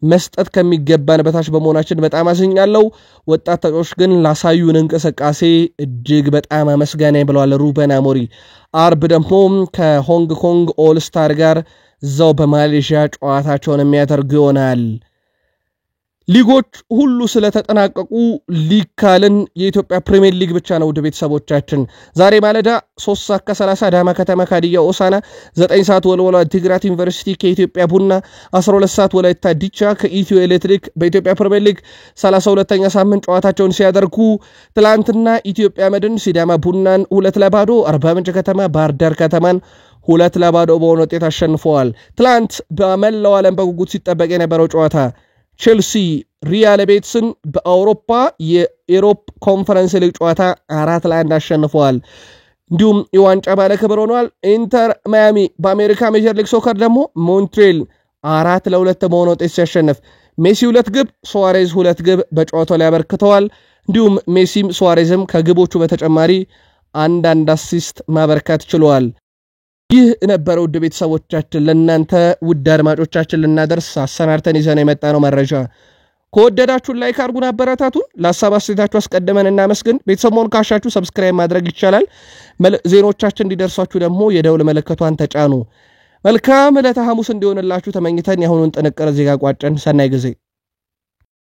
መስጠት ከሚገባን በታች በመሆናችን በጣም አዝኛለሁ። ወጣት ተጫዋቾች ግን ላሳዩን እንቅስቃሴ እጅግ በጣም አመስጋኝ ብለዋል ሩበን አሞሪም። አርብ ደግሞ ከሆንግ ኮንግ ኦልስታር ጋር እዛው በማሌዥያ ጨዋታቸውን የሚያደርጉ ይሆናል። ሊጎች ሁሉ ስለተጠናቀቁ ሊግ ካልን የኢትዮጵያ ፕሪሚየር ሊግ ብቻ ነው ውድ ቤተሰቦቻችን። ዛሬ ማለዳ 3:30 አዳማ ከተማ ከሀዲያ ሆሳዕና፣ 9 ወልዋሎ ዓዲግራት ዩኒቨርሲቲ ከኢትዮጵያ ቡና፣ 12 ወላይታ ዲቻ ከኢትዮ ኤሌክትሪክ በኢትዮጵያ ፕሪሚየር ሊግ 32ኛ ሳምንት ጨዋታቸውን ሲያደርጉ ትላንትና ኢትዮጵያ መድን ሲዳማ ቡናን 2-0፣ አርባ ምንጭ ከተማ ባህር ዳር ከተማን 2-0 በሆነ ውጤት አሸንፈዋል። ትላንት በመላው ዓለም በጉጉት ሲጠበቅ የነበረው ጨዋታ ቼልሲ ሪያል ቤትስን በአውሮፓ የኤሮፕ ኮንፈረንስ ሊግ ጨዋታ 4-1 አሸንፈዋል። እንዲሁም የዋንጫ ባለክብር ሆኗል። ኢንተር ማያሚ በአሜሪካ ሜጀር ሊግ ሶከር ደግሞ ሞንትሬል 4-2 በሆነ ውጤት ሲያሸንፍ ሜሲ 2 ግብ ሱዋሬዝ 2 ግብ በጨዋታው ላይ አበርክተዋል። እንዲሁም ሜሲም ሱዋሬዝም ከግቦቹ በተጨማሪ አንድ አሲስት ማበርከት ችለዋል። ይህ ነበረ ውድ ቤተሰቦቻችን ለእናንተ ውድ አድማጮቻችን ልናደርስ አሰናርተን ይዘን የመጣነው መረጃ። ከወደዳችሁን ላይክ አድርጉን፣ አበረታቱን። ለሐሳብ አስተያየታችሁ አስቀድመን እናመስግን። ቤተሰብ መሆን ካሻችሁ ሰብስክራይብ ማድረግ ይቻላል። ዜናዎቻችን እንዲደርሷችሁ ደግሞ የደውል ምልክቷን ተጫኑ። መልካም ዕለተ ሐሙስ እንዲሆንላችሁ ተመኝተን የአሁኑን ጥንቅር እዚህ ጋር ቋጨን። ሰናይ ጊዜ